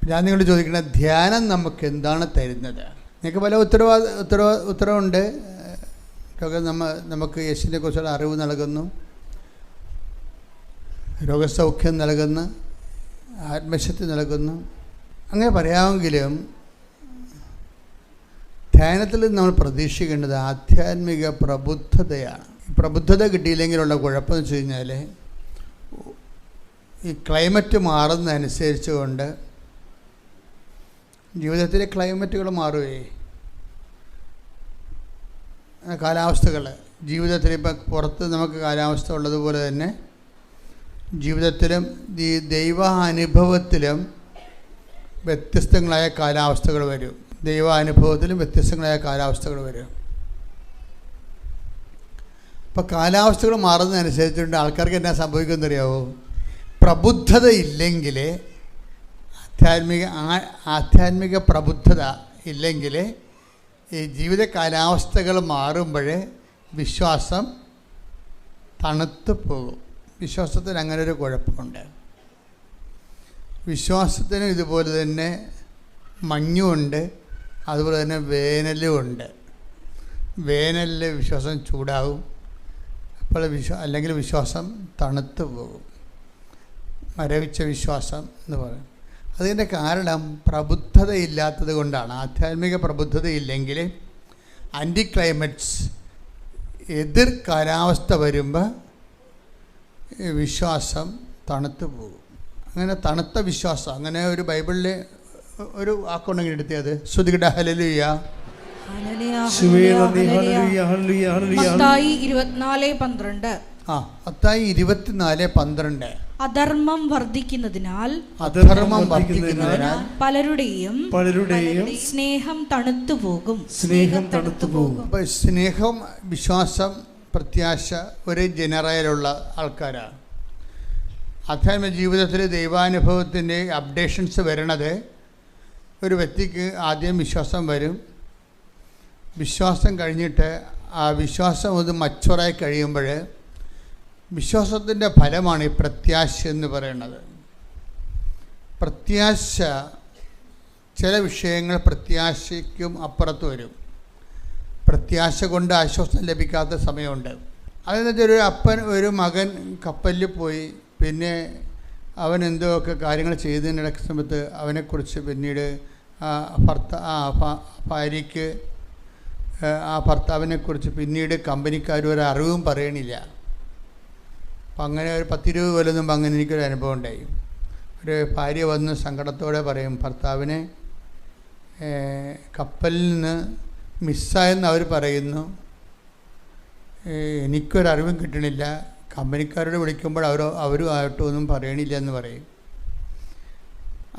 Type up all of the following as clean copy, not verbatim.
ഞാൻ നിങ്ങളോട് ചോദിക്കുന്നത്, ധ്യാനം നമുക്ക് എന്താണ് തരുന്നത്? നിങ്ങൾക്ക് പല ഉത്തരവുണ്ട്. നമുക്ക് യേശുവിനെ കുറിച്ചുള്ള അറിവ് നൽകുന്നു, രോഗസൗഖ്യം നൽകുന്നു, ആത്മശക്തി നൽകുന്നു, അങ്ങനെ പറയാമെങ്കിലും ധ്യാനത്തിൽ നമ്മൾ പ്രതീക്ഷിക്കേണ്ടത് ആധ്യാത്മിക പ്രബുദ്ധതയാണ്. പ്രബുദ്ധത കിട്ടിയില്ലെങ്കിലുള്ള കുഴപ്പമെന്ന് വെച്ച് കഴിഞ്ഞാൽ, ഈ ക്ലൈമറ്റ് മാറുന്നതനുസരിച്ച് കൊണ്ട് ജീവിതത്തിലെ ക്ലൈമറ്റുകൾ മാറുകയെ, കാലാവസ്ഥകൾ ജീവിതത്തിൽ ഇപ്പം പുറത്ത് നമുക്ക് കാലാവസ്ഥ ഉള്ളതുപോലെ തന്നെ ജീവിതത്തിലും ഈ ദൈവാനുഭവത്തിലും വ്യത്യസ്തങ്ങളായ കാലാവസ്ഥകൾ വരും. ദൈവാനുഭവത്തിലും വ്യത്യസ്തങ്ങളായ കാലാവസ്ഥകൾ വരും. അപ്പോൾ കാലാവസ്ഥകൾ മാറുന്നതനുസരിച്ചുകൊണ്ട് ആൾക്കാർക്ക് എന്നാ സംഭവിക്കുമെന്നറിയാവോ? പ്രബുദ്ധത ഇല്ലെങ്കിൽ, ആധ്യാത്മിക പ്രബുദ്ധത ഇല്ലെങ്കിൽ ഈ ജീവിത കാലാവസ്ഥകൾ മാറുമ്പോൾ വിശ്വാസം തണുത്ത് പോകും. വിശ്വാസത്തിന് അങ്ങനെ ഒരു കുഴപ്പമുണ്ട്. വിശ്വാസത്തിന് ഇതുപോലെ തന്നെ മഞ്ഞുമുണ്ട്, അതുപോലെ തന്നെ വേനലും ഉണ്ട്. വേനലിൽ വിശ്വാസം ചൂടാകും, അപ്പോൾ അല്ലെങ്കിൽ വിശ്വാസം തണുത്ത് പോകും. മരവിച്ച വിശ്വാസം എന്ന് പറയും. അതിൻ്റെ കാരണം പ്രബുദ്ധതയില്ലാത്തത് കൊണ്ടാണ്. ആധ്യാത്മിക പ്രബുദ്ധതയില്ലെങ്കിൽ ആൻറ്റി ക്ലൈമറ്റ്സ്, എതിർ കാലാവസ്ഥ വരുമ്പോൾ വിശ്വാസം തണുത്ത് പോകും. അങ്ങനെ തണുത്ത വിശ്വാസം, അങ്ങനെ ഒരു ബൈബിളിൽ ഒരു വാക്കുണ്ടെങ്കിൽ എടുത്തിയത് ശ്രുതികട ഹല്ലേലൂയ. മത്തായി 24:12. അധർമ്മം വർദ്ധിക്കുന്നതിനാൽ പലരുടെയും സ്നേഹം തണുത്തു പോകും. അപ്പോൾ സ്നേഹം, വിശ്വാസം, പ്രത്യാശ ഒരു ജനറയിലുള്ള ആൾക്കാരാണ്. ആധ്യാത്മിക ജീവിതത്തിൽ ദൈവാനുഭവത്തിൻ്റെ അപ്ഡേഷൻസ് വരണത് ഒരു വ്യക്തിക്ക് ആദ്യം വിശ്വാസം വരും. വിശ്വാസം കഴിഞ്ഞിട്ട് ആ വിശ്വാസം ഒന്ന് മച്ചുറായി കഴിയുമ്പോൾ വിശ്വാസത്തിൻ്റെ ഫലമാണ് ഈ പ്രത്യാശ എന്ന് പറയുന്നത്. പ്രത്യാശ, ചില വിഷയങ്ങൾ പ്രത്യാശയ്ക്കും അപ്പുറത്ത് വരും. പ്രത്യാശ കൊണ്ട് ആശ്വാസം ലഭിക്കാത്ത സമയമുണ്ട്. അതെന്ന് വെച്ചാൽ ഒരു മകൻ കപ്പലിൽ പോയി, പിന്നെ അവൻ എന്തൊക്കെ കാര്യങ്ങൾ ചെയ്തതിനിടയ്ക്ക് സമയത്ത് അവനെക്കുറിച്ച് പിന്നീട് ഭാര്യയ്ക്ക് ആ ഭർത്താവിനെക്കുറിച്ച് പിന്നീട് കമ്പനിക്കാർ ഒരു അറിവും പറയണില്ല. അപ്പം അങ്ങനെ ഒരു 10-20 കൊല്ലം മുമ്പ് അങ്ങനെ എനിക്കൊരു അനുഭവം ഉണ്ടായി. ഒരു ഭാര്യ വന്ന് സങ്കടത്തോടെ പറയും, ഭർത്താവിനെ കപ്പലിൽ നിന്ന് മിസ്സായെന്ന് അവർ പറയുന്നു, എനിക്കൊരറിവും കിട്ടണില്ല, കമ്പനിക്കാരോട് വിളിക്കുമ്പോൾ അവരും ആയിട്ടൊന്നും പറയണില്ല എന്ന് പറയും.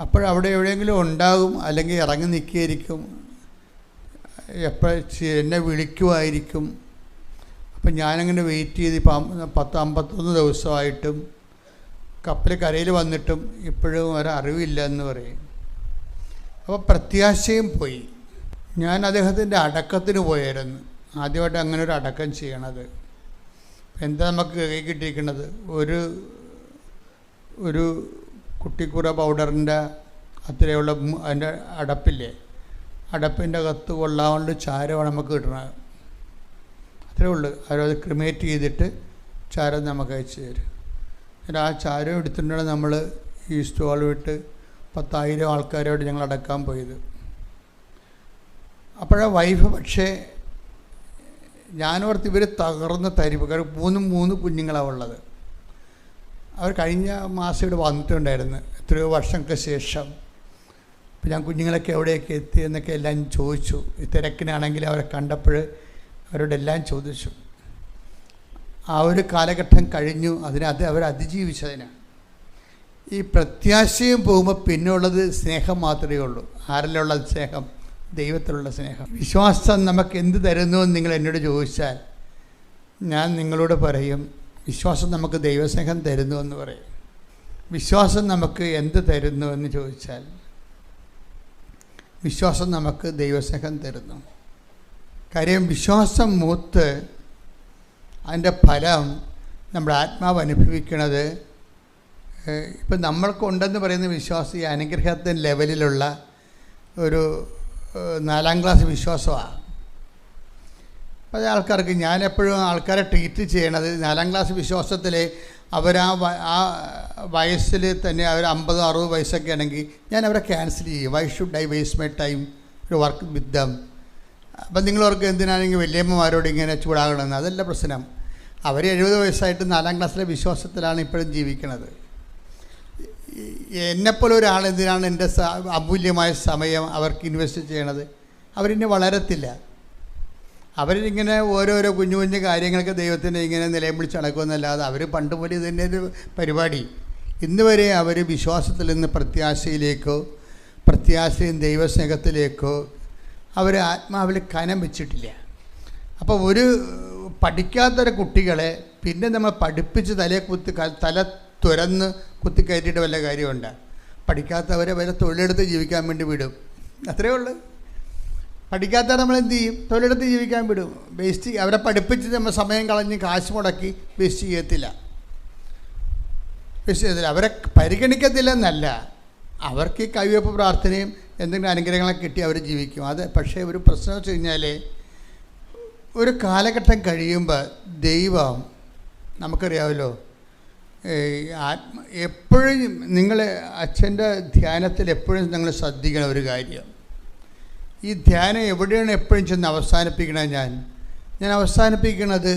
അപ്പോഴവിടെ എവിടെയെങ്കിലും ഉണ്ടാകും, അല്ലെങ്കിൽ ഇറങ്ങി നിൽക്കുകയായിരിക്കും, എന്നെ വിളിക്കുമായിരിക്കും. അപ്പം ഞാനങ്ങനെ വെയിറ്റ് ചെയ്ത് ഇപ്പം 10-51 ദിവസമായിട്ടും കപ്പൽ കരയിൽ വന്നിട്ടും ഇപ്പോഴും ഒരറിവില്ല എന്ന് പറയും. അപ്പോൾ പ്രത്യാശയും പോയി. ഞാൻ അദ്ദേഹത്തിൻ്റെ അടക്കത്തിന് പോയായിരുന്നു. ആദ്യമായിട്ട് അങ്ങനെ ഒരു അടക്കം ചെയ്യണത്. എന്താ നമുക്ക് കൈ കിട്ടിയിരിക്കുന്നത്? ഒരു കുട്ടിക്കൂറ പൗഡറിൻ്റെ അത്രയുള്ള അതിൻ്റെ അടപ്പില്ലേ, അടപ്പിൻ്റെ അകത്ത് കൊള്ളാവുന്ന ചാരമാണ് നമുക്ക് കിട്ടുന്നത്. അത്രേ ഉള്ളൂ. അവരത് ക്രിമേറ്റ് ചെയ്തിട്ട് ചാരം നമുക്ക് അയച്ചു തരും. എന്നിട്ട് ആ ചാരം എടുത്തിട്ടാണ് നമ്മൾ ഈ സ്റ്റോൾ വിട്ട് 10,000 ആൾക്കാരോട് ഞങ്ങൾ അടക്കാൻ പോയത്. അപ്പോഴാ വൈഫ്, പക്ഷേ ഞാനോർത്ത് ഇവർ തകർന്ന് തരിപ്പ്. കാരണം 3 കുഞ്ഞുങ്ങളാണ് ഉള്ളത്. അവർ കഴിഞ്ഞ മാസം ഇവിടെ വന്നിട്ടുണ്ടായിരുന്നു, എത്രയോ വർഷങ്ങൾക്ക് ശേഷം. അപ്പോൾ ഞാൻ കുഞ്ഞുങ്ങളൊക്കെ എവിടെയൊക്കെ എത്തി എന്നൊക്കെ എല്ലാം ചോദിച്ചു. ഈ തിരക്കിനാണെങ്കിൽ അവരെ കണ്ടപ്പോൾ അവരോടെല്ലാം ചോദിച്ചു. ആ ഒരു കാലഘട്ടം കഴിഞ്ഞു. അവർ അതിജീവിച്ചതിനാണ്. ഈ പ്രത്യാശയും പോകുമ്പോൾ പിന്നെ ഉള്ളത് സ്നേഹം മാത്രമേ ഉള്ളൂ. ആരിലുള്ള സ്നേഹം? ദൈവത്തിലുള്ള സ്നേഹം. വിശ്വാസം നമുക്ക് എന്ത് തരുന്നു എന്ന് നിങ്ങൾ എന്നോട് ചോദിച്ചാൽ ഞാൻ നിങ്ങളോട് പറയും, വിശ്വാസം നമുക്ക് ദൈവസ്നേഹം തരുന്നു എന്ന് പറയും. വിശ്വാസം നമുക്ക് എന്ത് തരുന്നു എന്ന് ചോദിച്ചാൽ വിശ്വാസം നമുക്ക് ദൈവസ്നേഹം തരുന്നു. കാര്യം വിശ്വാസം മൂത്ത് അതിൻ്റെ ഫലം നമ്മുടെ ആത്മാവ് അനുഭവിക്കുന്നത് ഇപ്പം നമ്മൾക്കുണ്ടെന്ന് പറയുന്ന വിശ്വാസം ഈ അനുഗ്രഹത്തിൻ്റെ ലെവലിലുള്ള ഒരു 4ാം ക്ലാസ് വിശ്വാസമാണ്. പല ആൾക്കാർക്ക്, ഞാനെപ്പോഴും ആൾക്കാരെ ട്രീറ്റ് ചെയ്യണത് 4ാം ക്ലാസ് വിശ്വാസത്തിൽ അവർ ആ വയസ്സിൽ തന്നെ അവർ 50-60 വയസ്സൊക്കെ ആണെങ്കിൽ ഞാൻ അവരെ ക്യാൻസൽ ചെയ്യും. Why should I waste my time ഒരു വർക്ക് വിത്ത് ദം. അപ്പം നിങ്ങളവർക്ക് എന്തിനാണെങ്കിൽ വലിയമ്മമാരോട് ഇങ്ങനെ ചൂടാകണമെന്ന്, അതല്ല പ്രശ്നം. അവർ 70 വയസ്സായിട്ട് 4ാം ക്ലാസ്സിലെ വിശ്വാസത്തിലാണ് ഇപ്പോഴും ജീവിക്കുന്നത്. എന്നെപ്പോലെ ഒരാൾ എന്തിനാണ് എൻ്റെ അമൂല്യമായ സമയം അവർക്ക് ഇൻവെസ്റ്റ് ചെയ്യണത്? അവരിനി വളരത്തില്ല. അവരിങ്ങനെ ഓരോരോ കുഞ്ഞു കുഞ്ഞു കാര്യങ്ങൾക്ക് ദൈവത്തിൻ്റെ ഇങ്ങനെ നിലയം വിളിച്ച് നടക്കുമെന്നല്ലാതെ അവർ പണ്ട് പോലെ ഇതിൻ്റെ ഒരു പരിപാടി ഇന്ന് വരെ അവർ വിശ്വാസത്തിൽ നിന്ന് പ്രത്യാശയും ദൈവസ്നേഹത്തിലേക്കോ അവർ ആത്മാവിൽ കനം വെച്ചിട്ടില്ല. അപ്പോൾ ഒരു പഠിക്കാത്തൊരു കുട്ടികളെ പിന്നെ നമ്മൾ പഠിപ്പിച്ച് തല തുരന്ന് കുത്തിക്കയറ്റിയിട്ട് വല്ല കാര്യമുണ്ട്? പഠിക്കാത്തവരെ വരെ തൊഴിലെടുത്ത് ജീവിക്കാൻ വേണ്ടി വിടും, അത്രയേ ഉള്ളൂ. പഠിക്കാത്തവരെ നമ്മൾ എന്ത് ചെയ്യും? തൊഴിലെടുത്ത് ജീവിക്കാൻ വിടും. വേസ്റ്റ് അവരെ പഠിപ്പിച്ച് നമ്മൾ സമയം കളഞ്ഞ് കാശ് മുടക്കി വേസ്റ്റ് ചെയ്യത്തില്ല. അവരെ പരിഗണിക്കത്തില്ലെന്നല്ല, അവർക്ക് ഈ കൈവയ്പ്പ് പ്രാർത്ഥനയും എന്തെങ്കിലും അനുഗ്രഹങ്ങളൊക്കെ കിട്ടി അവർ ജീവിക്കും. അത് പക്ഷേ ഒരു പ്രശ്നം വെച്ച് കഴിഞ്ഞാൽ ഒരു കാലഘട്ടം കഴിയുമ്പോൾ ദൈവം, നമുക്കറിയാമല്ലോ, എപ്പോഴും നിങ്ങൾ അച്ഛൻ്റെ ധ്യാനത്തിൽ എപ്പോഴും നിങ്ങൾ ശ്രദ്ധിക്കണം ഒരു കാര്യം. ഈ ധ്യാനം എവിടെയാണ് എപ്പോഴും ചെന്ന് അവസാനിപ്പിക്കണത്? ഞാൻ അവസാനിപ്പിക്കണത്,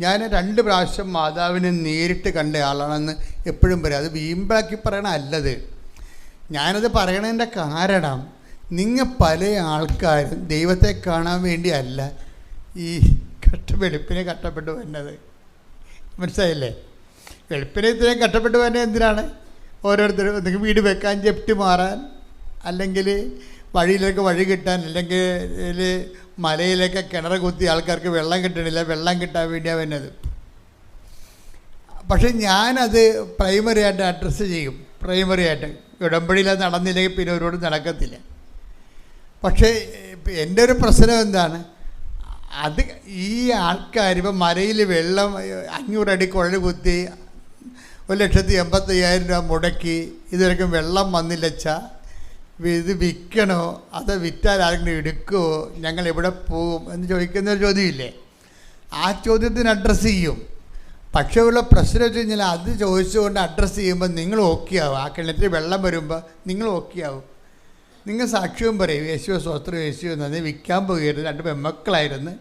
ഞാൻ 2 പ്രാവശ്യം മാതാവിനെ നേരിട്ട് കണ്ട ആളാണെന്ന് എപ്പോഴും പറയും. അത് വീമ്പാക്കി പറയണ അല്ലത്. ഞാനത് പറയണതിൻ്റെ കാരണം, നിങ്ങൾ പല ആൾക്കാരും ദൈവത്തെ കാണാൻ വേണ്ടിയല്ല ഈ വെളുപ്പിനെ കഷ്ടപ്പെട്ട് വരുന്നത്. മനസ്സിലായില്ലേ? വെളുപ്പിനെ ഇത്രയും കഷ്ടപ്പെട്ട് വരുന്നത് എന്തിനാണ്? ഓരോരുത്തരും ഒന്നെങ്കിൽ വീട് വെക്കാൻ, ജപ്തി മാറാൻ, അല്ലെങ്കിൽ വഴിയിലേക്ക് വഴി കിട്ടാൻ, അല്ലെങ്കിൽ മലയിലേക്ക് കിണർ കുത്തി ആൾക്കാർക്ക് വെള്ളം കിട്ടണില്ല, വെള്ളം കിട്ടാൻ വേണ്ടിയാണ് വരുന്നത്. പക്ഷെ ഞാനത് പ്രൈമറിയായിട്ട് അഡ്രസ്സ് ചെയ്യും. പ്രൈമറിയായിട്ട് ഉടമ്പടിയിൽ അത് നടന്നില്ലെങ്കിൽ പിന്നെ ഒരുപാട് നടക്കത്തില്ല. പക്ഷേ എൻ്റെ ഒരു പ്രശ്നം എന്താണ്? അത് ഈ ആൾക്കാർ ഇപ്പം മലയിൽ വെള്ളം 500 അടി കുഴൽ കുത്തി 1,85,000 രൂപ മുടക്കി ഇതുവരെക്കും വെള്ളം വന്നില്ലച്ചാ ഇത് വിൽക്കണോ അതോ വിറ്റാൽ ആരെങ്കിലും എടുക്കുമോ, ഞങ്ങൾ എവിടെ പോകും എന്ന് ചോദിക്കുന്നൊരു ചോദ്യമില്ലേ? ആ ചോദ്യത്തിന് അഡ്രസ്സ് ചെയ്യും. പക്ഷേ ഉള്ള പ്രശ്നം വെച്ച് കഴിഞ്ഞാൽ അത് ചോദിച്ചുകൊണ്ട് അഡ്രസ്സ് ചെയ്യുമ്പോൾ നിങ്ങൾ ഓക്കെ ആവും. ആ കിണറ്റിൽ വെള്ളം വരുമ്പോൾ നിങ്ങൾ ഓക്കെ ആവും. നിങ്ങൾ സാക്ഷ്യവും പറയും, യേശുവ സ്വസ്ത്രം, യേശുവ നന്ദി, വിൽക്കാൻ പോകരുത്, 2 പെമ്മക്കളായിരുന്നു,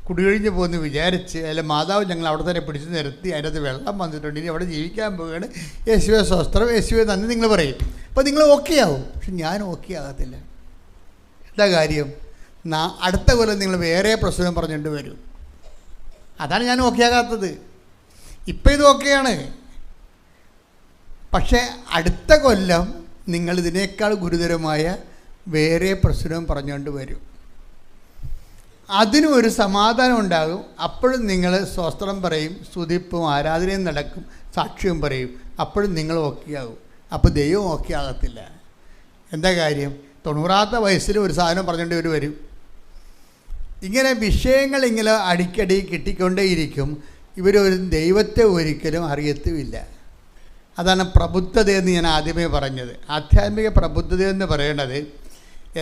കുടികഴിഞ്ഞ് പോകുന്നു വിചാരിച്ച്, അല്ല മാതാവ് ഞങ്ങൾ അവിടെ തന്നെ പിടിച്ച് നിർത്തി, അതിനകത്ത് വെള്ളം വന്നിട്ടുണ്ട്, ഇനി അവിടെ ജീവിക്കാൻ പോവുകയാണ്, യേശുവ സ്വസ്ത്രം, യേശുവ നന്ദി നിങ്ങൾ പറയും. അപ്പോൾ നിങ്ങൾ ഓക്കെ ആവും. പക്ഷെ ഞാൻ ഓക്കെ ആകത്തില്ല. എന്താ കാര്യം? അടുത്ത കൊല്ലം നിങ്ങൾ വേറെ പ്രശ്നം പറഞ്ഞുകൊണ്ട് വരും. അതാണ് ഞാൻ ഓക്കെ ആകാത്തത്. ഇപ്പം ഇത് ഓക്കെയാണ്, പക്ഷേ അടുത്ത കൊല്ലം നിങ്ങൾ ഇതിനേക്കാൾ ഗുരുതരമായ വേറെ പ്രശ്നവും പറഞ്ഞുകൊണ്ട് വരും. അതിനും ഒരു സമാധാനം ഉണ്ടാകും. അപ്പോഴും നിങ്ങൾ സ്വസ്ത്രം പറയും, സ്തുതിപ്പും ആരാധനയും നടക്കും, സാക്ഷ്യവും പറയും. അപ്പോഴും നിങ്ങൾ ഓക്കെ ആകും. അപ്പോൾ ദൈവം ഓക്കെ ആകത്തില്ല. എന്താ കാര്യം? 90ാമത്തെ വയസ്സിൽ ഒരു സാധനം പറഞ്ഞുകൊണ്ട് വരും. ഇങ്ങനെ വിഷയങ്ങൾ ഇങ്ങനെ അടിക്കടി കിട്ടിക്കൊണ്ടേയിരിക്കും. ഇവരൊരു ദൈവത്തെ ഒരിക്കലും അറിയത്തുമില്ല. അതാണ് പ്രബുദ്ധതയെന്ന് ഞാൻ ആദ്യമേ പറഞ്ഞത്. ആധ്യാത്മിക പ്രബുദ്ധതയെന്ന് പറയണത്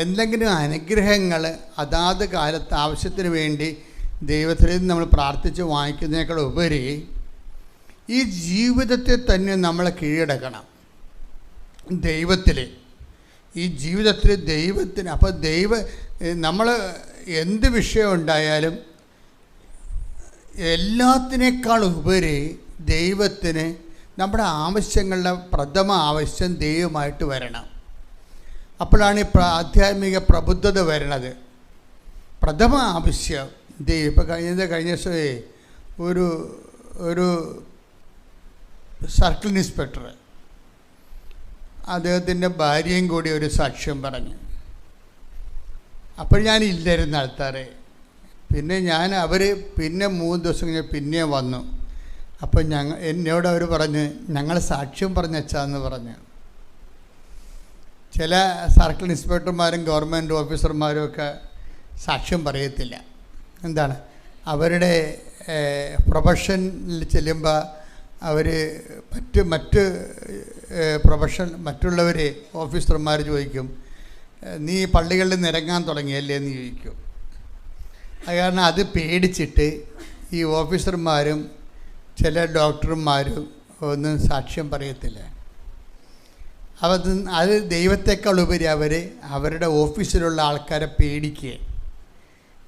എന്തെങ്കിലും അനുഗ്രഹങ്ങൾ അതാത് കാലത്ത് ആവശ്യത്തിന് വേണ്ടി ദൈവത്തിൽ നിന്ന് നമ്മൾ പ്രാർത്ഥിച്ച് വാങ്ങിക്കുന്നതിനേക്കാൾ ഉപരി ഈ ജീവിതത്തെ തന്നെ നമ്മൾ കീഴടക്കണം ദൈവത്തിൽ. ഈ ജീവിതത്തിൽ ദൈവത്തിന്, അപ്പോൾ നമ്മൾ എന്ത് വിഷയം ഉണ്ടായാലും എല്ലാത്തിനേക്കാൾ ഉപരി ദൈവത്തിന് നമ്മുടെ ആവശ്യങ്ങളുടെ പ്രഥമ ആവശ്യം ദൈവമായിട്ട് വരണം. അപ്പോഴാണ് ഈ ആധ്യാത്മിക പ്രബുദ്ധത വരണത്. പ്രഥമ ആവശ്യം ദൈവം. ഇപ്പോൾ കഴിഞ്ഞ ദിവസമേ ഒരു സർക്കിൾ ഇൻസ്പെക്ടർ അദ്ദേഹത്തിൻ്റെ ഭാര്യയും കൂടി ഒരു സാക്ഷ്യം പറഞ്ഞു. അപ്പോൾ ഞാൻ ഇല്ലായിരുന്നു ആൾക്കാരെ. പിന്നെ അവർ പിന്നെ 3 ദിവസം കഴിഞ്ഞ് പിന്നെ വന്നു. അപ്പോൾ എന്നോട് അവർ പറഞ്ഞ് ഞങ്ങൾ സാക്ഷ്യം പറഞ്ഞാന്ന് പറഞ്ഞു. ചില സർക്കിൾ ഇൻസ്പെക്ടർമാരും ഗവൺമെൻറ് ഓഫീസർമാരും ഒക്കെ സാക്ഷ്യം പറയത്തില്ല. എന്താണ്? അവരുടെ പ്രൊഫഷനിൽ ചെല്ലുമ്പോൾ അവർ മറ്റ് മറ്റുള്ളവർ ഓഫീസർമാർ ചോദിക്കും, നീ പള്ളികളിൽ നിരങ്ങാൻ തുടങ്ങിയല്ലേ എന്ന് ചോദിക്കും. അത് കാരണം അത് പേടിച്ചിട്ട് ഈ ഓഫീസർമാരും ചില ഡോക്ടർമാരും ഒന്നും സാക്ഷ്യം പറയത്തില്ല. അത് ദൈവത്തെക്കാൾ ഉപരി അവരുടെ ഓഫീസിലുള്ള ആൾക്കാരെ പേടിക്കുക.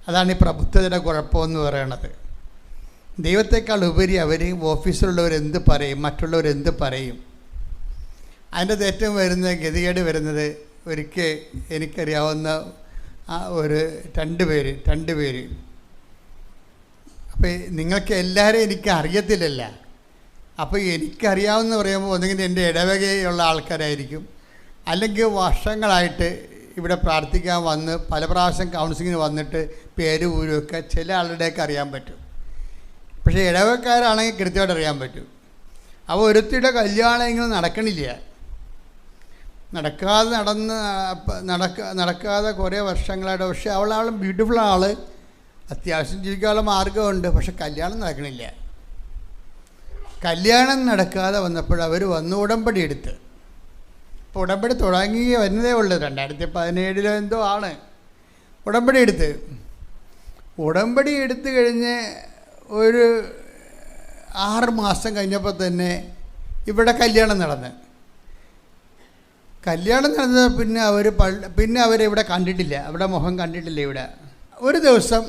അതാണ് ഈ പ്രബുദ്ധതയുടെ കുഴപ്പമെന്ന് പറയണത്. ദൈവത്തെക്കാൾ ഉപരി ഓഫീസിലുള്ളവരെന്ത് പറയും, മറ്റുള്ളവരെന്ത് പറയും. അതിൻ്റെ ഏറ്റവും ഗതികേട് വരുന്നത്, ഒരിക്കൽ എനിക്കറിയാവുന്ന രണ്ട് പേര് അപ്പോൾ നിങ്ങൾക്ക് എല്ലാവരെയും എനിക്ക് അറിയത്തില്ലല്ല. അപ്പോൾ എനിക്കറിയാവുന്ന പറയുമ്പോൾ ഒന്നെങ്കിൽ എൻ്റെ ഇടവകയുള്ള ആൾക്കാരായിരിക്കും, അല്ലെങ്കിൽ വർഷങ്ങളായിട്ട് ഇവിടെ പ്രാർത്ഥിക്കാൻ വന്ന് പല പ്രാവശ്യം കൗൺസിലിങ്ങിന് വന്നിട്ട് പേര് ഊരുമൊക്കെ ചില ആളുടെയൊക്കെ അറിയാൻ പറ്റും. പക്ഷേ ഇടവക്കാരാണെങ്കിൽ കൃത്യമായിട്ട് അറിയാൻ പറ്റും. അപ്പോൾ ഒരുത്തിയുടെ കല്യാണം ഇങ്ങനെ നടക്കാതെ കുറേ വർഷങ്ങളായിട്ട്. പക്ഷേ അവളും ബ്യൂട്ടിഫുൾ ആൾ, അത്യാവശ്യം ജീവിക്കാനുള്ള മാർഗമുണ്ട്. പക്ഷെ കല്യാണം നടക്കണില്ല. കല്യാണം നടക്കാതെ വന്നപ്പോൾ അവർ വന്ന് ഉടമ്പടി എടുത്ത്. ഇപ്പോൾ ഉടമ്പടി തുടങ്ങി വരുന്നതേ ഉള്ളൂ, 2017 എന്തോ ആണ് ഉടമ്പടി എടുത്ത് കഴിഞ്ഞ് ഒരു 6 മാസം കഴിഞ്ഞപ്പോൾ തന്നെ ഇവിടെ കല്യാണം നടന്നത്. പിന്നെ അവരിവിടെ കണ്ടിട്ടില്ല, അവിടെ മുഖം കണ്ടിട്ടില്ല. ഇവിടെ ഒരു ദിവസം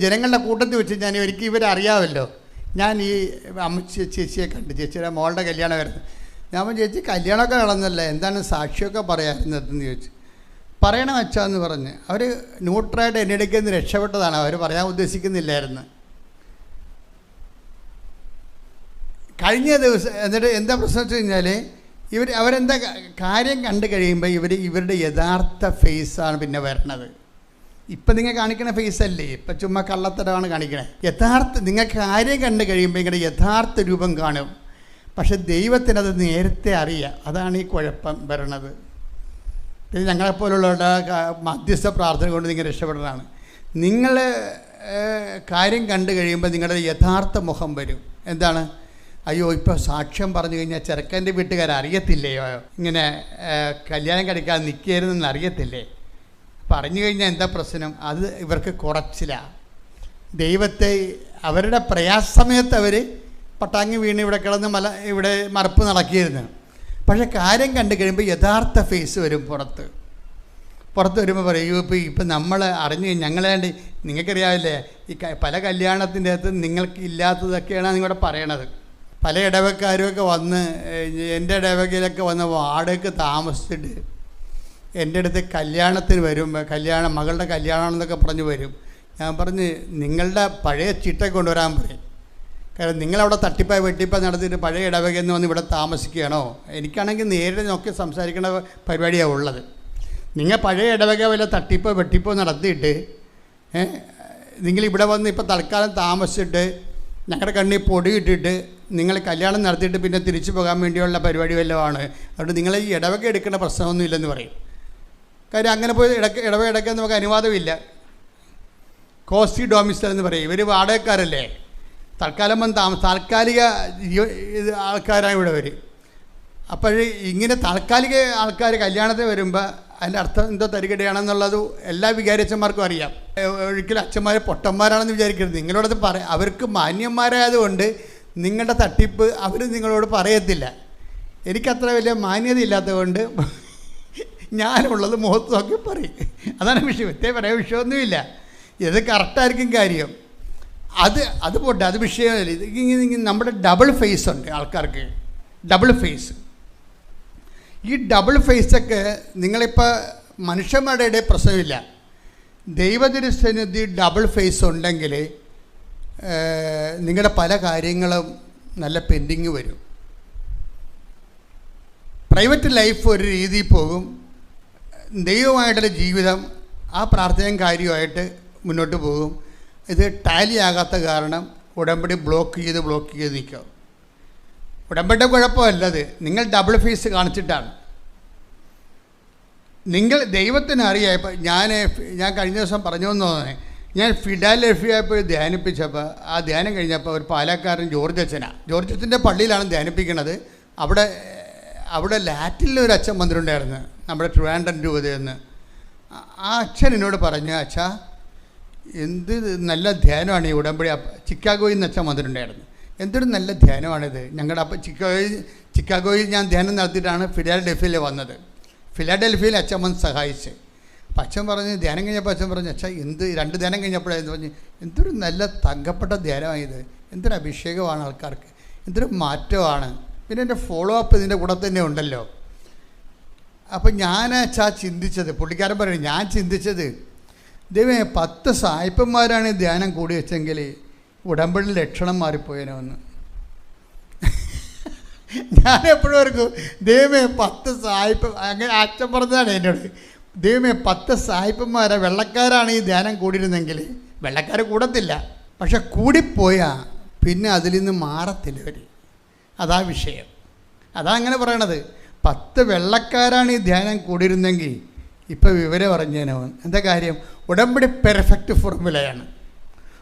ജനങ്ങളുടെ കൂട്ടത്തിൽ വെച്ച് ഞാൻ ഒരിക്കൽ ഇവരറിയാമല്ലോ, ഞാൻ ഈ ചേച്ചിയെ കണ്ടു, ചേച്ചിയുടെ മോളുടെ കല്യാണം വരുന്നത്. ഞാൻ ചേച്ചി കല്യാണമൊക്കെ നടന്നല്ലേ, എന്താണ് സാക്ഷിയൊക്കെ പറയാറുന്നതെന്ന് ചോദിച്ചു. പറയണം വെച്ചാന്ന് പറഞ്ഞ് അവർ ന്യൂട്രായിട്ട് എൻ്റെ ഇടയ്ക്ക് നിന്ന് രക്ഷപ്പെട്ടതാണ്. അവർ പറയാൻ ഉദ്ദേശിക്കുന്നില്ലായിരുന്നു. കഴിഞ്ഞ ദിവസം എന്നിട്ട് എന്താ പ്രശ്നം വെച്ച് കഴിഞ്ഞാൽ അവരെന്താ കാര്യം കണ്ടു കഴിയുമ്പോൾ ഇവരുടെ യഥാർത്ഥ ഫേസാണ് പിന്നെ വരണത്. ഇപ്പം നിങ്ങൾ കാണിക്കുന്ന ഫേസല്ലേ, ഇപ്പം ചുമ്മാ കള്ളത്തരമാണ് കാണിക്കണേ. നിങ്ങൾക്ക് കാര്യം കണ്ടു കഴിയുമ്പോൾ നിങ്ങളുടെ യഥാർത്ഥ രൂപം കാണും. പക്ഷെ ദൈവത്തിനത് നേരത്തെ അറിയാം. അതാണ് ഈ കുഴപ്പം വരണത്. പിന്നെ ഞങ്ങളെപ്പോലുള്ളവരുടെ മധ്യസ്ഥ പ്രാർത്ഥന കൊണ്ട് നിങ്ങൾ രക്ഷപ്പെടണതാണ്. നിങ്ങൾ കാര്യം കണ്ടു കഴിയുമ്പോൾ നിങ്ങളുടെ യഥാർത്ഥ മുഖം വരും. എന്താണ്? അയ്യോ, ഇപ്പോൾ സാക്ഷ്യം പറഞ്ഞു കഴിഞ്ഞാൽ ചെറുക്കൻ്റെ വീട്ടുകാരറിയത്തില്ലയോ, ഇങ്ങനെ കല്യാണം കഴിക്കാതെ നിൽക്കരുതെന്ന് അറിയത്തില്ലേ? പറഞ്ഞു കഴിഞ്ഞാൽ എന്താ പ്രശ്നം? അത് ഇവർക്ക് കുറച്ചിലാണ്. ദൈവത്തെ അവരുടെ പ്രയാസമയത്ത് അവർ പട്ടാങ്ങി വീണ് ഇവിടെ കിടന്ന് ഇവിടെ മറപ്പ് നടക്കിയിരുന്നു. പക്ഷേ കാര്യം കണ്ടു കഴിയുമ്പോൾ യഥാർത്ഥ ഫേസ് വരും. പുറത്ത് വരുമ്പോൾ പറയൂ, ഇപ്പം നമ്മൾ അറിഞ്ഞ് ഞങ്ങളാണ്ട് നിങ്ങൾക്കറിയാവില്ലേ, ഈ പല കല്യാണത്തിൻ്റെ അകത്ത് നിങ്ങൾക്ക് ഇല്ലാത്തതൊക്കെയാണ് നിങ്ങളുടെ പറയണത്. പല ഇടവക്കാരുമൊക്കെ വന്ന് എൻ്റെ ഇടവകയിലൊക്കെ വന്ന് വാടകയ്ക്ക് താമസിച്ചിട്ട് എൻ്റെ അടുത്ത് കല്യാണത്തിന് വരുമ്പോൾ മകളുടെ കല്യാണമെന്നൊക്കെ പറഞ്ഞ് വരും. ഞാൻ പറഞ്ഞ് നിങ്ങളുടെ പഴയ ചിട്ട കൊണ്ടുവരാൻ പറയും. കാരണം നിങ്ങളവിടെ വെട്ടിപ്പായി നടത്തിയിട്ട് പഴയ ഇടവകയിൽ നിന്ന് വന്ന് ഇവിടെ താമസിക്കുകയാണോ? എനിക്കാണെങ്കിൽ നേരിട്ട് നോക്കി സംസാരിക്കേണ്ട പരിപാടിയാണ് ഉള്ളത്. നിങ്ങൾ പഴയ ഇടവക വല്ല വെട്ടിപ്പോ നടത്തിയിട്ട് നിങ്ങളിവിടെ വന്ന് ഇപ്പോൾ തൽക്കാലം താമസിച്ചിട്ട് ഞങ്ങളുടെ കണ്ണിൽ പൊടിയിട്ടിട്ട് നിങ്ങൾ കല്യാണം നടത്തിയിട്ട് പിന്നെ തിരിച്ചു പോകാൻ വേണ്ടിയുള്ള പരിപാടി വല്ലതുമാണ്. അതുകൊണ്ട് നിങ്ങൾ ഈ ഇടവക എടുക്കേണ്ട പ്രശ്നമൊന്നും ഇല്ലെന്ന് പറയും. കാര്യം അങ്ങനെ പോയി ഇടവക എടുക്കാൻ നമുക്ക് അനുവാദമില്ല. കോസി ഡോമിസൽ എന്ന് പറയും. ഇവർ വാടകക്കാരല്ലേ, താൽക്കാലിക ആൾക്കാരാണ് ഇവിടെ വരും. അപ്പോൾ ഇങ്ങനെ താൽക്കാലിക ആൾക്കാർ കല്യാണത്തിന് വരുമ്പോൾ അതിൻ്റെ അർത്ഥം എന്തോ തരികടയാണെന്നുള്ളത് എല്ലാ വികാരിയച്ഛന്മാർക്കും അറിയാം. ഒരിക്കലും അച്ഛന്മാർ പൊട്ടന്മാരാണെന്ന് വിചാരിക്കരുത്. നിങ്ങളോടത് അവർക്ക് മാന്യന്മാരായതുകൊണ്ട് നിങ്ങളുടെ തട്ടിപ്പ് അവർ നിങ്ങളോട് പറയത്തില്ല. എനിക്കത്ര വലിയ മാന്യത ഇല്ലാത്തതുകൊണ്ട് ഞാനുള്ളത് മുഖത്ത് നോക്കി പറയും. അതാണ് വിഷയം. പറയാൻ വിഷയമൊന്നുമില്ല. ഇത് കറക്റ്റായിരിക്കും കാര്യം. അത് പോട്ടെ, അത് വിഷയമല്ല. ഇത് നമ്മുടെ ഡബിൾ ഫേസ് ഉണ്ട് ആൾക്കാർക്ക്. Double face. ഈ ഡബിൾ ഫേസൊക്കെ നിങ്ങളിപ്പോൾ മനുഷ്യന്മാരുടെ ഇടയിൽ പ്രശ്നമില്ല. ദൈവതിരുസന്നിധി ഡബിൾ ഫേസ് ഉണ്ടെങ്കിൽ നിങ്ങളുടെ പല കാര്യങ്ങളും നല്ല പെൻഡിങ് വരും. പ്രൈവറ്റ് ലൈഫ് ഒരു രീതിയിൽ പോകും, ദൈവമായിട്ടുള്ള ജീവിതം ആ പ്രാർത്ഥനയും കാര്യമായിട്ട് മുന്നോട്ട് പോകും. ഇത് ടാലി ആകാത്ത കാരണം ഉടമ്പടി ബ്ലോക്ക് ചെയ്ത് നിൽക്കും. ഉടമ്പടി കുഴപ്പമല്ലത്, നിങ്ങൾ ഡബിൾ ഫേസ് കാണിച്ചിട്ടാണ്. നിങ്ങൾ ദൈവത്തിന് അറിയാം. ഇപ്പം ഞാൻ കഴിഞ്ഞ ദിവസം പറഞ്ഞു എന്ന് തോന്നുന്നത്, ഞാൻ ഫിലാഡൽഫിയ പോയി ധ്യാനിപ്പിച്ചപ്പോൾ ആ ധ്യാനം കഴിഞ്ഞപ്പോൾ ഒരു പാലക്കാരൻ ജോർജ് അച്ഛൻ്റെ പള്ളിയിലാണ് ധ്യാനിപ്പിക്കുന്നത്. അവിടെ ലാറ്റിനിൽ ഒരു അച്ഛൻ വന്നിട്ടുണ്ടായിരുന്നു, നമ്മുടെ ട്രിവാൻഡ്രം രൂപതയെന്ന്. ആ അച്ഛൻ എന്നോട് പറഞ്ഞു, അച്ഛാ എന്ത് നല്ല ധ്യാനമാണ് ഈ ഉടമ്പടി. ചിക്കാഗോയിൽ നിന്ന് അച്ഛൻ വന്നിട്ടുണ്ടായിരുന്നു. എന്തൊരു നല്ല ധ്യാനമാണിത്. ഞങ്ങളുടെ അപ്പം ചിക്കാഗോയിൽ ഞാൻ ധ്യാനം നടത്തിയിട്ടാണ് ഫിലാഡൽഫിയയിൽ വന്നത്. ഫിലാഡൽഫിയയിൽ അച്ഛൻ വന്ന് സഹായിച്ച്. അപ്പം അച്ഛൻ പറഞ്ഞ് ധ്യാനം കഴിഞ്ഞപ്പോൾ അച്ഛൻ പറഞ്ഞു, അച്ഛാ എന്ത് 2 ധ്യാനം കഴിഞ്ഞപ്പോഴായിരുന്നു പറഞ്ഞ്, എന്തൊരു നല്ല തങ്കപ്പെട്ട ധ്യാനമായത്, എന്തൊരു അഭിഷേകമാണ് ആൾക്കാർക്ക്, എന്തൊരു മാറ്റമാണ്. പിന്നെ എൻ്റെ ഫോളോ അപ്പ് ഇതിൻ്റെ കൂടെ തന്നെ ഉണ്ടല്ലോ. അപ്പം ഞാൻ അച്ഛാ ചിന്തിച്ചത്, പുള്ളിക്കാരൻ പറയും, ഞാൻ ചിന്തിച്ചത് ദൈവമേ 10 സായിപ്പന്മാരാണ് ധ്യാനം കൂടി വെച്ചെങ്കിൽ ഉടമ്പടി ലക്ഷണം മാറിപ്പോയേനോ എന്ന്. ഞാൻ എപ്പോഴും ഓർക്കും, ദൈവമേ 10 സായിപ്പ്, അങ്ങനെ അച്ഛൻ പറഞ്ഞതാണ് എന്നോട്, ദൈവമേ 10 സായിപ്പന്മാരെ വെള്ളക്കാരാണ് ഈ ധ്യാനം കൂടിയിരുന്നെങ്കിൽ, വെള്ളക്കാർ കൂടത്തില്ല, പക്ഷെ കൂടിപ്പോയാൽ പിന്നെ അതിൽ നിന്ന് മാറത്തില്ല അവർ. അതാ വിഷയം. അതാ അങ്ങനെ പറയണത്. 10 വെള്ളക്കാരാണ് ഈ ധ്യാനം കൂടിയിരുന്നെങ്കിൽ ഇപ്പോൾ വിവരം പറഞ്ഞേനോ. എന്താ കാര്യം? ഉടമ്പടി പെർഫെക്റ്റ് ഫോർമുലയാണ്.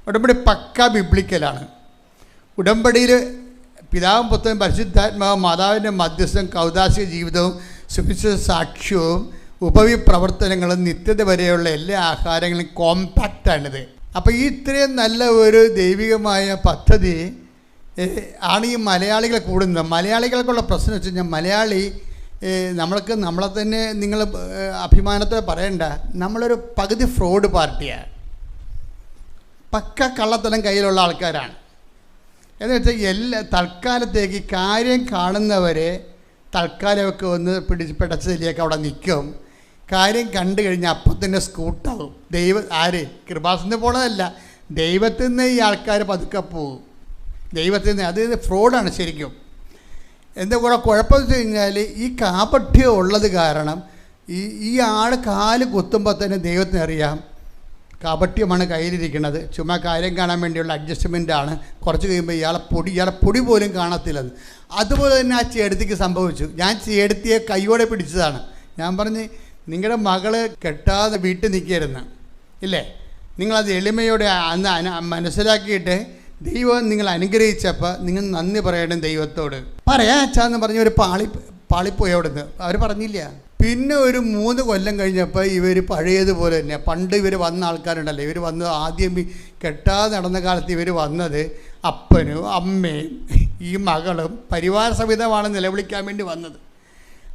ഉടമ്പടി പക്ക ബിബ്ലിക്കലാണ്. ഉടമ്പടിയിൽ പിതാവും പുത്രനും പരിശുദ്ധാത്മാവും മാതാവിൻ്റെ മധ്യസ്ഥം കൗദാശിക ജീവിതവും സുവിശേഷ സാക്ഷ്യവും ഉപവിപ്രവർത്തനങ്ങളും നിത്യത വരെയുള്ള എല്ലാ ആഹാരങ്ങളും കോമ്പാക്റ്റാണിത്. അപ്പോൾ ഈ ഇത്രയും നല്ല ഒരു ദൈവികമായ പദ്ധതി ആണ് ഈ മലയാളികളെ കൂടുന്നത്. മലയാളികൾക്കുള്ള പ്രശ്നം വെച്ച് കഴിഞ്ഞാൽ, മലയാളി നമ്മളെ തന്നെ നിങ്ങൾ അഭിമാനത്തോടെ പറയണ്ട, നമ്മളൊരു പകുതി ഫ്രോഡ് പാർട്ടിയാണ്. പക്ക കള്ളത്തരം കയ്യിലുള്ള ആൾക്കാരാണ്. എന്ന് വെച്ചാൽ തൽക്കാലത്തേക്ക് കാര്യം കാണുന്നവരെ തൽക്കാലമൊക്കെ ഒന്ന് പിടച്ചതിലേക്ക് അവിടെ നിൽക്കും. കാര്യം കണ്ടു കഴിഞ്ഞാൽ അപ്പം തന്നെ സ്കൂട്ടാവും. കൃപാസനത്തിൽ നിന്ന് പോണതല്ല, ദൈവത്തിൽ നിന്ന് ഈ ആൾക്കാർ പതുക്കെ പോകും. ദൈവത്തിൽ നിന്ന് അത് ഫ്രോഡാണ് ശരിക്കും. എന്താ കൂടെ കുഴപ്പമെന്ന് വെച്ച് കഴിഞ്ഞാൽ, ഈ കാപഠ്യം ഉള്ളത് കാരണം ഈ ആൾ കാല് കുത്തുമ്പോൾ തന്നെ ദൈവത്തിന് അറിയാം കാപഠ്യമാണ് കയ്യിലിരിക്കുന്നത്, ചുമ്മാ കാര്യം കാണാൻ വേണ്ടിയുള്ള അഡ്ജസ്റ്റ്മെൻറ്റാണ്. കുറച്ച് കഴിയുമ്പോൾ ഇയാളെ പൊടി പോലും കാണത്തില്ലെന്ന്. അതുപോലെ തന്നെ ആ ചേടത്തിക്ക് സംഭവിച്ചു. ഞാൻ ചേടത്തിയെ കൈയോടെ പിടിച്ചതാണ്. ഞാൻ പറഞ്ഞ്, നിങ്ങളുടെ മകള് കെട്ടാതെ വീട്ടിൽ നിൽക്കരുന്ന് ഇല്ലേ, നിങ്ങളത് എളിമയോടെ അന്ന് മനസ്സിലാക്കിയിട്ട് ദൈവം നിങ്ങൾ അനുഗ്രഹിച്ചപ്പോൾ നിങ്ങൾ നന്ദി പറയണം ദൈവത്തോട്. പറയാം അച്ഛാന്ന് പറഞ്ഞ് ഒരു പാളിപ്പോയി അവിടുന്ന്. അവർ പറഞ്ഞില്ല. പിന്നെ ഒരു 3 കൊല്ലം കഴിഞ്ഞപ്പോൾ ഇവർ പഴയതുപോലെ തന്നെ, പണ്ട് ഇവർ വന്ന ആൾക്കാരുണ്ടല്ലോ, ഇവർ വന്നത് ആദ്യം കെട്ടാതെ നടന്ന കാലത്ത് ഇവർ വന്നത് അപ്പനും അമ്മയും ഈ മകളും പരിവാര സഹിതമാണ് നിലവിളിക്കാൻ വേണ്ടി വന്നത്.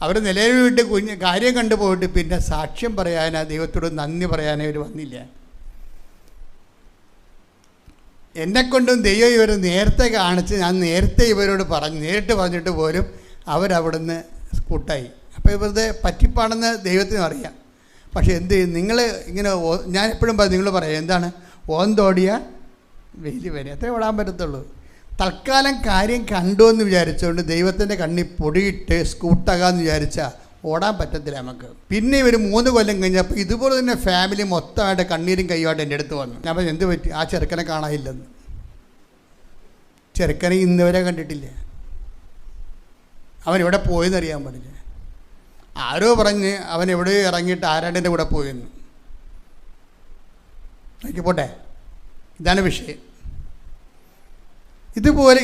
അവർ നിലവിൽ വിട്ട് കാര്യം കണ്ടുപോയിട്ട് പിന്നെ സാക്ഷ്യം പറയാനോ ദൈവത്തോട് നന്ദി പറയാനോ ഇവർ വന്നില്ല. എന്നെക്കൊണ്ടും ദൈവം ഇവർ നേരത്തെ കാണിച്ച്, ഞാൻ നേരത്തെ ഇവരോട് നേരിട്ട് പറഞ്ഞിട്ട് പോലും അവരവിടുന്ന് കൂട്ടായി. അപ്പോൾ ഇവരുടെ പറ്റിപ്പാണെന്ന് ദൈവത്തിന് അറിയാം. പക്ഷേ എന്ത് ചെയ്യും, നിങ്ങൾ ഇങ്ങനെ ഞാൻ എപ്പോഴും നിങ്ങൾ പറയാം, എന്താണ് ഓന്തോടിയ വെയിൽ വരെ, അത്രേ ഓടാൻ പറ്റത്തുള്ളൂ. തൽക്കാലം കാര്യം കണ്ടു എന്ന് വിചാരിച്ചുകൊണ്ട് ദൈവത്തിൻ്റെ കണ്ണിൽ പൊടിയിട്ട് സ്കൂട്ടാകാമെന്ന് വിചാരിച്ചാൽ ഓടാൻ പറ്റത്തില്ല നമുക്ക്. പിന്നെ ഇവർ 3 കൊല്ലം കഴിഞ്ഞപ്പോൾ ഇതുപോലെ തന്നെ ഫാമിലി മൊത്തമായിട്ട് കണ്ണീരും കൈയുമായിട്ട് എൻ്റെ അടുത്ത് വന്നു. ഞാൻ പറഞ്ഞു, എന്ത് പറ്റി? ആ ചെറുക്കനെ കാണാനില്ലെന്ന്. ചെറുക്കനെ ഇന്നുവരെ കണ്ടിട്ടില്ല. അവൻ എവിടെ പോയെന്നറിയാൻ പറഞ്ഞ്. ആരോ പറഞ്ഞ് അവൻ എവിടെയോ ഇറങ്ങിയിട്ട് ആരാണ്ടിൻ്റെ കൂടെ പോയെന്ന്. നോക്കി പോട്ടെ, ഇതാണ് വിഷയം. ഇതുപോലെ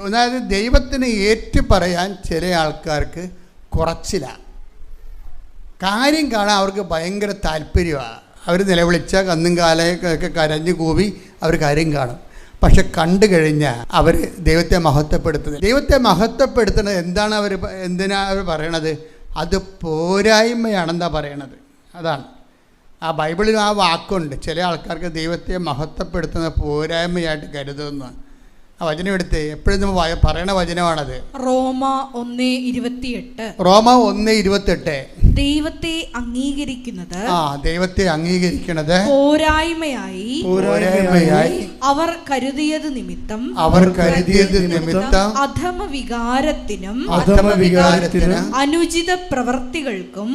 അതായത് ദൈവത്തിന് ഏറ്റു പറയാൻ ചില ആൾക്കാർക്ക് കുറച്ചില്ല. കാര്യം കാണാൻ അവർക്ക് ഭയങ്കര താല്പര്യമാണ്. അവർ നിലവിളിച്ച കന്നും കാലയൊക്കെ കരഞ്ഞു കൂവി അവർ കാര്യം കാണും. പക്ഷെ കണ്ടു കഴിഞ്ഞാൽ അവർ ദൈവത്തെ മഹത്വപ്പെടുത്തുന്നത്. ദൈവത്തെ മഹത്വപ്പെടുത്തുന്നത് എന്തിനാ അവർ പറയണത്? അത് പോരായ്മയാണെന്നാ പറയണത്. അതാണ് ആ ബൈബിളിൽ ആ വാക്കുണ്ട്. ചില ആൾക്കാർക്ക് ദൈവത്തെ മഹത്വപ്പെടുത്തുന്ന പോരായ്മയായിട്ട് കരുതുന്നതാണ്. ആ വചനം എടുത്ത് എപ്പോഴും നമ്മൾ പറയണ വചനമാണത്. റോമ 1:28. റോമ 1:28. ദൈവത്തെ അംഗീകരിക്കുന്നത് ദൈവത്തെ അംഗീകരിക്കുന്നത് പോരായ്മയായി അവർ കരുതിയത് നിമിത്തം അധമ വികാരത്തിനും അനുചിത പ്രവർത്തികൾക്കും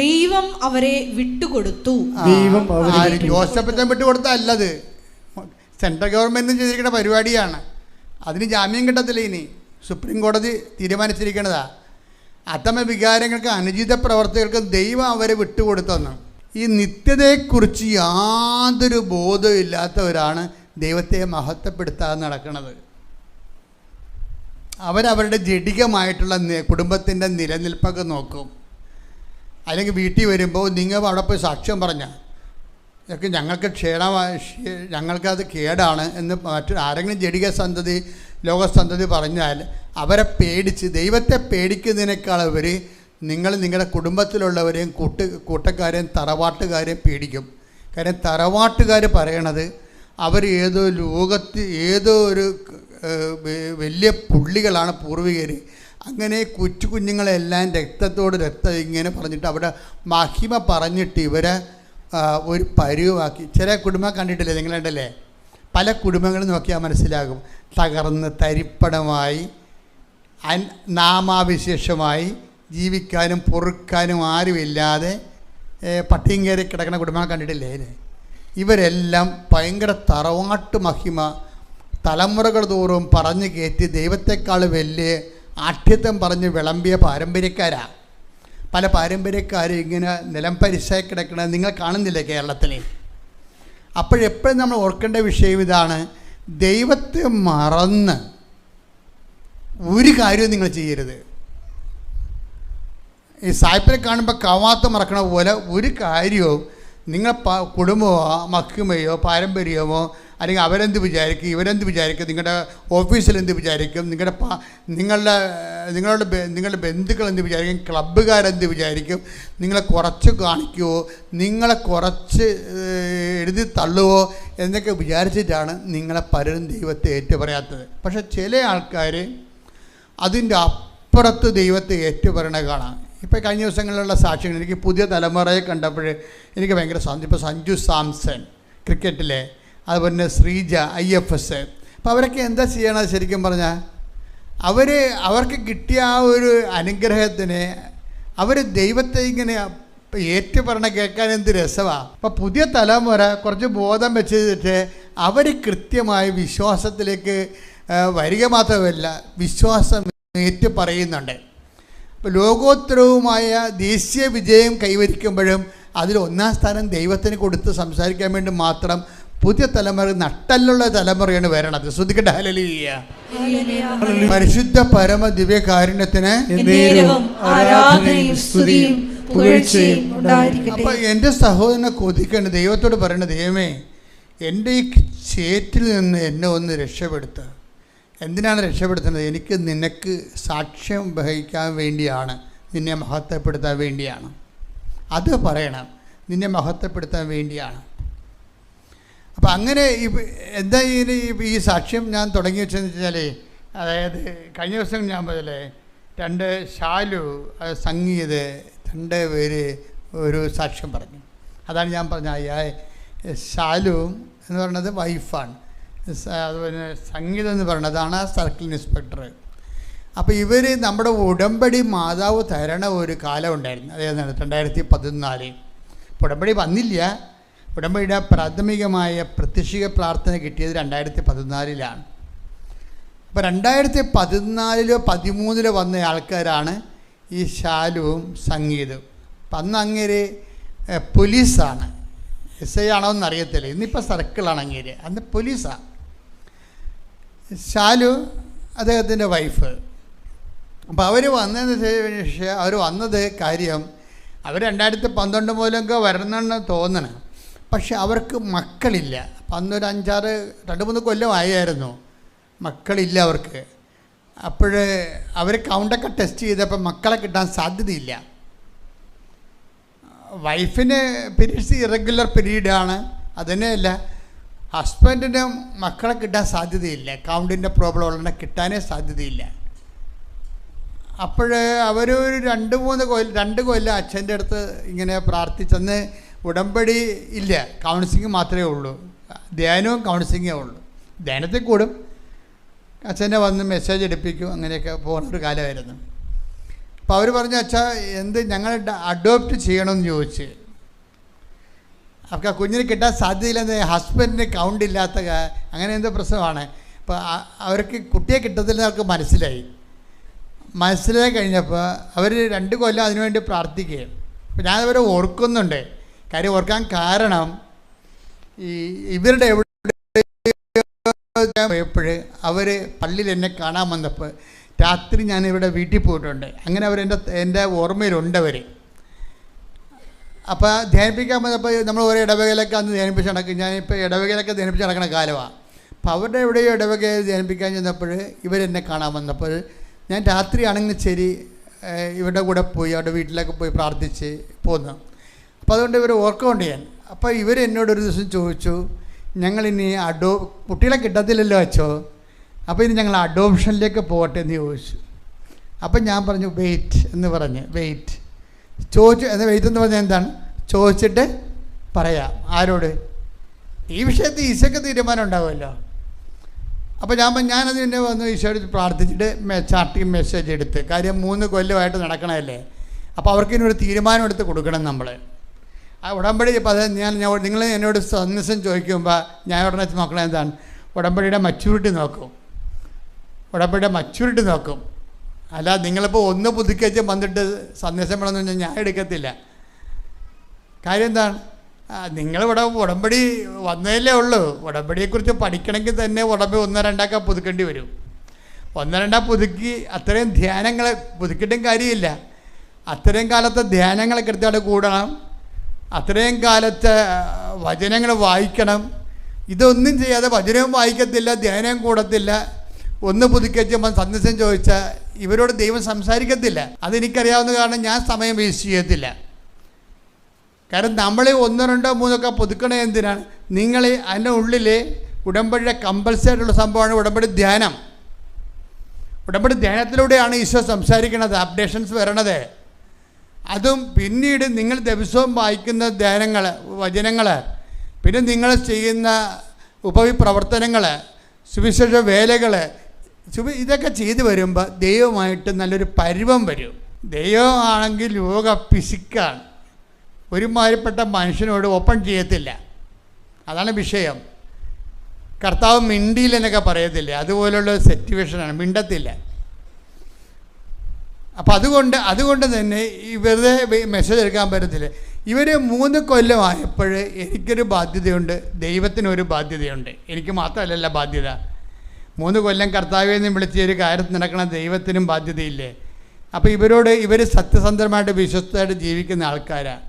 ദൈവം അവരെ വിട്ടുകൊടുത്തു. ജോസഫിനെ വിട്ടുകൊടുത്തല്ലത്, സെൻട്രൽ ഗവൺമെൻറ്റും ചെയ്തിരിക്കുന്ന പരിപാടിയാണ്. അതിന് ജാമ്യം കിട്ടത്തില്ല. ഇനി സുപ്രീം കോടതി തീരുമാനിച്ചിരിക്കുന്നതാ. അധമ വികാരങ്ങൾക്ക് അനുചിത പ്രവർത്തികൾക്ക് ദൈവം അവരെ വിട്ടുകൊടുത്തെന്ന്. ഈ നിത്യതയെക്കുറിച്ച് യാതൊരു ബോധവും ഇല്ലാത്തവരാണ് ദൈവത്തെ മഹത്വപ്പെടുത്താതെ നടക്കുന്നത്. അവരവരുടെ ജഡികമായിട്ടുള്ള കുടുംബത്തിൻ്റെ നിലനിൽപ്പൊക്കെ നോക്കും. അല്ലെങ്കിൽ വീട്ടിൽ വരുമ്പോൾ നിങ്ങൾ അവിടെ പോയി സാക്ഷ്യം പറഞ്ഞാൽ ഇതൊക്കെ ഞങ്ങൾക്കത് കേടാണ് എന്ന് ആരെങ്കിലും ജഡിക സന്തതി ലോകസന്തതി പറഞ്ഞാൽ അവരെ പേടിച്ച്, ദൈവത്തെ പേടിക്കുന്നതിനേക്കാൾ അവർ നിങ്ങളുടെ കുടുംബത്തിലുള്ളവരെയും കൂട്ടക്കാരെയും തറവാട്ടുകാരെയും പേടിക്കും. കാര്യം തറവാട്ടുകാർ പറയണത് അവർ ഏതോ ഒരു വലിയ പുള്ളികളാണ് പൂർവികർ. അങ്ങനെ കുഞ്ഞുങ്ങളെല്ലാം രക്തത്തോട് രക്തം ഇങ്ങനെ പറഞ്ഞിട്ട് അവിടെ മഹിമ പറഞ്ഞിട്ട് ഇവരെ ഒരു പരുവാക്കി. ചില കുടുംബം കണ്ടിട്ടില്ലേ, നിങ്ങളുണ്ടല്ലേ? പല കുടുംബങ്ങളും നോക്കിയാൽ മനസ്സിലാകും. തകർന്ന് തരിപ്പണമായി നാമാവിശേഷമായി ജീവിക്കാനും പൊറുക്കാനും ആരുമില്ലാതെ പട്ടിയും കയറി കിടക്കുന്ന കുടുംബങ്ങൾ കണ്ടിട്ടില്ലേ? ഇവരെല്ലാം ഭയങ്കര തറവാട്ട് മഹിമ തലമുറകൾ തോറും പറഞ്ഞു കയറ്റി ദൈവത്തെക്കാൾ വലിയ ആഠ്യത്വം പറഞ്ഞ് വിളമ്പിയ പാരമ്പര്യക്കാരാണ്. പല പാരമ്പര്യക്കാരും ഇങ്ങനെ നിലം പരിശായി കിടക്കുന്നത് നിങ്ങൾ കാണുന്നില്ലേ കേരളത്തിൽ? അപ്പോഴെപ്പോഴും നമ്മൾ ഓർക്കേണ്ട വിഷയം ഇതാണ്: ദൈവത്തെ മറന്ന് ഒരു കാര്യവും നിങ്ങൾ ചെയ്യരുത്. ഈ സായിപ്പിനെ കാണുമ്പോൾ കവാത്ത മറക്കണ പോലെ ഒരു കാര്യവും നിങ്ങൾ കുടുംബമോ മഹിമയോ പാരമ്പര്യമോ അല്ലെങ്കിൽ അവരെന്ത് വിചാരിക്കും ഇവരെന്ത് വിചാരിക്കും നിങ്ങളുടെ ഓഫീസിൽ എന്ത് വിചാരിക്കും നിങ്ങളുടെ ബന്ധുക്കൾ എന്ത് വിചാരിക്കും ക്ലബ്ബുകാരെന്ത് വിചാരിക്കും നിങ്ങളെ കുറച്ച് കാണിക്കുമോ നിങ്ങളെ കുറച്ച് എഴുതി തള്ളുവോ എന്നൊക്കെ വിചാരിച്ചിട്ടാണ് നിങ്ങളെ പലരും ദൈവത്തെ ഏറ്റുപറയാത്തത്. പക്ഷേ ചില ആൾക്കാർ അതിൻ്റെ അപ്പുറത്ത് ദൈവത്തെ ഏറ്റുപറയണ കാണാം. ഇപ്പോൾ കഴിഞ്ഞ ദിവസങ്ങളിലുള്ള സാക്ഷ്യങ്ങൾ എനിക്ക് പുതിയ തലമുറയെ കണ്ടപ്പോൾ എനിക്ക് ഭയങ്കര സന്തോഷം. ഇപ്പോൾ സഞ്ജു സാംസൺ ക്രിക്കറ്റിലെ, അതുപോലെ തന്നെ ശ്രീജ IFS. അപ്പോൾ അവരൊക്കെ എന്താ ചെയ്യണത് ശരിക്കും പറഞ്ഞാൽ? അവർക്ക് കിട്ടിയ ആ ഒരു അനുഗ്രഹത്തിന് അവർ ദൈവത്തെ ഇങ്ങനെ ഏറ്റുപറയണ കേൾക്കാൻ എന്ത് രസമാണ്. അപ്പോൾ പുതിയ തലമുറ കുറച്ച് ബോധം വെച്ചിട്ട് അവർ കൃത്യമായി വിശ്വാസത്തിലേക്ക് വരിക മാത്രമല്ല വിശ്വാസം ഏറ്റു പറയുന്നുണ്ട്. ഇപ്പോൾ ലോകോത്തരവുമായ ദേശീയ വിജയം കൈവരിക്കുമ്പോഴും അതിൽ ഒന്നാം സ്ഥാനം ദൈവത്തിന് കൊടുത്ത് സംസാരിക്കാൻ വേണ്ടി മാത്രം പുതിയ തലമുറ നട്ടലുള്ള തലമുറയാണ് വരണത്. ശ്രദ്ധിക്കട്ടെ. ഹല്ലേലൂയ. പരിശുദ്ധ പരമ ദിവ്യകാരുണ്യത്തിന് അപ്പോൾ എൻ്റെ സഹോദരനെ കൊതിക്കേണ്ട ദൈവത്തോട് പറയണ, ദൈവമേ എൻ്റെ ഈ ചേറ്റിൽ നിന്ന് എന്നെ ഒന്ന് രക്ഷപ്പെടുത്തുക. എന്തിനാണ് രക്ഷപ്പെടുത്തുന്നത്? എനിക്ക് നിനക്ക് സാക്ഷ്യം വഹിക്കാൻ വേണ്ടിയാണ്, നിന്നെ മഹത്വപ്പെടുത്താൻ വേണ്ടിയാണ്. അത് പറയണം, നിന്നെ മഹത്വപ്പെടുത്താൻ വേണ്ടിയാണ്. അപ്പം അങ്ങനെ എന്താ ഈ സാക്ഷ്യം ഞാൻ തുടങ്ങി വെച്ചതെന്ന് വെച്ചാൽ, അതായത് കഴിഞ്ഞ ദിവസം ഞാൻ പറഞ്ഞില്ലേ, 2 ഷാലു സംഗീത് 2 പേര് ഒരു സാക്ഷ്യം പറഞ്ഞു. അതാണ് ഞാൻ പറഞ്ഞ ഷാലു എന്ന് പറയുന്നത് വൈഫാണ്, അതുപോലെ സംഗീതം എന്ന് പറയുന്നതാണ് സർക്കിൾ ഇൻസ്പെക്ടർ. അപ്പോൾ ഇവർ നമ്മുടെ ഉടമ്പടി മാതാവ് തരണ ഒരു കാലം ഉണ്ടായിരുന്നു. അതേതാണ് 2014. ഉടമ്പടി വന്നില്ല. ഉടമ്പടിയുടെ പ്രാഥമികമായ പ്രത്യക്ഷിക പ്രാർത്ഥന കിട്ടിയത് 2014. അപ്പോൾ 2014 13 വന്ന ആൾക്കാരാണ് ഈ ഷാലുവും സംഗീതവും. അപ്പം അന്ന് അങ്ങേര് പോലീസാണ്, SI ആണോ എന്നറിയത്തില്ല, ഇന്നിപ്പോൾ സർക്കിളാണ് അങ്ങേര്, അന്ന് പോലീസാണ്. ഷാലു അദ്ദേഹത്തിൻ്റെ വൈഫ്. അപ്പോൾ അവർ വന്നത് കാര്യം അവർ 2012 മുതലൊക്കെ വരണമെന്ന് തോന്നണം. പക്ഷെ അവർക്ക് മക്കളില്ല. അപ്പം അന്നൊരു 2-3 കൊല്ലമായിരുന്നു മക്കളില്ല അവർക്ക്. അപ്പോൾ അവർ കൗണ്ടൊക്കെ ടെസ്റ്റ് ചെയ്തപ്പോൾ മക്കളെ കിട്ടാൻ സാധ്യതയില്ല. വൈഫിന് പീരീഡ്സ് ഇറഗുലർ പീരീഡാണ്. അതുതന്നെയല്ല, ഹസ്ബൻഡിന് മക്കളെ കിട്ടാൻ സാധ്യതയില്ല. കൗണ്ടിൻ്റെ പ്രോബ്ലം ഉള്ളതിനെ കിട്ടാനേ സാധ്യതയില്ല. അപ്പോൾ അവരൊരു 2 കൊല്ലം അച്ഛൻ്റെ അടുത്ത് ഇങ്ങനെ പ്രാർത്ഥിച്ചെന്ന്. ഉടമ്പടി ഇല്ല, കൗൺസിലിംഗ് മാത്രമേ ഉള്ളൂ, ധ്യാനവും കൗൺസിലിങ്ങേ ഉള്ളൂ. ധ്യാനത്തിൽ കൂടും, അച്ഛനെ വന്ന് മെസ്സേജ് എടുപ്പിക്കും, അങ്ങനെയൊക്കെ പോകുന്ന ഒരു കാലമായിരുന്നു. അപ്പോൾ അവർ പറഞ്ഞു, അച്ഛാ ഞങ്ങൾ അഡോപ്റ്റ് ചെയ്യണമെന്ന് ചോദിച്ച്. അവർക്ക് ആ കുഞ്ഞിന് കിട്ടാൻ സാധ്യതയില്ലെന്ന്, ഹസ്ബൻഡിന് കൗണ്ട് ഇല്ലാത്ത അങ്ങനെ എന്തോ പ്രശ്നമാണ്. അപ്പോൾ അവർക്ക് കുട്ടിയെ കിട്ടത്തില്ലെന്ന് അവർക്ക് മനസ്സിലായി കഴിഞ്ഞപ്പോൾ അവർ 2 കൊല്ലം അതിനുവേണ്ടി പ്രാർത്ഥിക്കുകയും. അപ്പോൾ ഞാനവരെ ഓർക്കുന്നുണ്ട്. കാര്യം ഓർക്കാൻ കാരണം ഇവരുടെ എവിടെ പോയപ്പോൾ അവർ പള്ളിയിൽ എന്നെ കാണാൻ വന്നപ്പോൾ രാത്രി ഞാൻ ഇവിടെ വീട്ടിൽ പോയിട്ടുണ്ട്. അങ്ങനെ എൻ്റെ ഓർമ്മയിലുണ്ട് അവർ. അപ്പോൾ ധ്യാനിപ്പിക്കാൻ വന്നപ്പോൾ നമ്മൾ ഓരോ ഇടവകയിലൊക്കെ അന്ന് ധ്യാനിപ്പിച്ച് നടക്കും. ഞാനിപ്പോൾ ഇടവകയിലൊക്കെ ധ്യാനിപ്പിച്ച് നടക്കുന്ന കാലമാണ്. അപ്പോൾ അവരുടെ എവിടെയോ ഇടവകയിൽ ധ്യാനിപ്പിക്കാൻ ചെന്നപ്പോൾ ഇവരെന്നെ കാണാൻ വന്നപ്പോൾ ഞാൻ രാത്രിയാണെങ്കിൽ ശരി ഇവരുടെ കൂടെ പോയി അവരുടെ വീട്ടിലൊക്കെ പോയി പ്രാർത്ഥിച്ച് പോന്നു. അപ്പോൾ അതുകൊണ്ട് ഇവർ ഓർക്കുന്നുണ്ട് ഞാൻ. അപ്പോൾ ഇവർ എന്നോടൊരു ദിവസം ചോദിച്ചു, ഞങ്ങളിനി കുട്ടികളെ കിട്ടത്തില്ലല്ലോ അച്ചോ, അപ്പോൾ ഇനി ഞങ്ങൾ അഡോപ്ഷനിലേക്ക് പോകട്ടെ എന്ന് ചോദിച്ചു. അപ്പം ഞാൻ പറഞ്ഞു വെയിറ്റ് എന്ന് പറഞ്ഞ് വെയിറ്റ് എന്ന് പറഞ്ഞാൽ എന്താണ് ചോദിച്ചിട്ട് പറയാം. ആരോട്? ഈ വിഷയത്തിൽ ഈശോയ്ക്ക് തീരുമാനം ഉണ്ടാവുമല്ലോ. അപ്പോൾ ഞാനത് പിന്നെ വന്ന് ഈശോയോട് പ്രാർത്ഥിച്ചിട്ട് ചാർട്ടിങ് മെസ്സേജ് എടുത്ത്, കാര്യം 3 കൊല്ലമായിട്ട് നടക്കണമല്ലേ, അപ്പോൾ അവർക്ക് ഇനി ഒരു തീരുമാനം എടുത്ത് കൊടുക്കണം നമ്മൾ. ആ ഉടമ്പടി നിങ്ങൾ എന്നോട് സന്ദേശം ചോദിക്കുമ്പോൾ ഞാൻ ഉടനെ നോക്കണം എന്താണ് ഉടമ്പടിയുടെ മച്യൂരിറ്റി നോക്കും. അല്ല നിങ്ങളിപ്പോൾ ഒന്ന് പുതുക്കിച്ച് വന്നിട്ട് സന്ദേശം വേണമെന്ന് പറഞ്ഞാൽ ഞാൻ എടുക്കത്തില്ല. കാര്യം എന്താണ്, നിങ്ങളിവിടെ ഉടമ്പടി വന്നതല്ലേ ഉള്ളൂ. ഉടമ്പടിയെക്കുറിച്ച് പഠിക്കണമെങ്കിൽ തന്നെ ഉടമ്പടി 1-2 പുതുക്കേണ്ടി വരും. 1-2 പുതുക്കി അത്രയും ധ്യാനങ്ങൾ പുതുക്കിയിട്ടും കാര്യമില്ല. അത്രയും കാലത്തെ ധ്യാനങ്ങൾ കൃത്യമായിട്ട് കൂടണം. അത്രയും കാലത്തെ വചനങ്ങൾ വായിക്കണം. ഇതൊന്നും ചെയ്യാതെ വചനവും വായിക്കത്തില്ല, ധ്യാനവും കൂടത്തില്ല. ഒന്ന് പുതുക്കിച്ച് സന്ദേശം ചോദിച്ചാൽ ഇവരോട് ദൈവം സംസാരിക്കത്തില്ല. അതെനിക്കറിയാവുന്ന കാരണം ഞാൻ സമയം വേസ്റ്റ് ചെയ്യത്തില്ല. കാരണം നമ്മൾ 1-2-3 പുതുക്കണേ എന്തിനാണ്? നിങ്ങൾ അതിൻ്റെ ഉള്ളിൽ ഉടമ്പടിയുടെ കമ്പൽസറി ആയിട്ടുള്ള സംഭവമാണ് ഉടമ്പടി ധ്യാനം. ഉടമ്പടി ധ്യാനത്തിലൂടെയാണ് ഈശോ സംസാരിക്കുന്നത്, അപ്ഡേഷൻസ് വരണത്. അതും പിന്നീട് നിങ്ങൾ ദിവസവും വായിക്കുന്ന ധ്യാനങ്ങൾ, വചനങ്ങൾ, പിന്നെ നിങ്ങൾ ചെയ്യുന്ന ഉപവിപ്രവർത്തനങ്ങൾ, സുവിശേഷ വേലകൾ, ഇതൊക്കെ ചെയ്തു വരുമ്പോൾ ദൈവമായിട്ട് നല്ലൊരു പരുവം വരും. ദൈവമാണെങ്കിൽ ലോക പിശുക്കാണ്, ഒരുമാതിരിപ്പെട്ട മനുഷ്യനോട് ഓപ്പൺ ചെയ്യത്തില്ല. അതാണ് വിഷയം. കർത്താവ് മിണ്ടിയില്ലെന്നൊക്കെ പറയത്തില്ലേ, അതുപോലുള്ള സിറ്റുവേഷനാണ്, മിണ്ടത്തില്ല. അപ്പോൾ അതുകൊണ്ട് തന്നെ ഈ വെറുതെ മെസ്സേജ് എടുക്കാൻ പറ്റത്തില്ല. ഇവർ 3 കൊല്ലമായപ്പോൾ എനിക്കൊരു ബാധ്യതയുണ്ട്, ദൈവത്തിനൊരു ബാധ്യതയുണ്ട്. എനിക്ക് മാത്രമല്ലല്ല ബാധ്യത. 3 കൊല്ലം കർത്താവിൽ നിന്ന് വിളിച്ച് ഒരു കാര്യത്തിൽ നടക്കുന്ന ദൈവത്തിനും ബാധ്യതയില്ലേ? അപ്പോൾ ഇവർ സത്യസന്ധമായിട്ട് വിശ്വസ്തമായിട്ട് ജീവിക്കുന്ന ആൾക്കാരാണ്.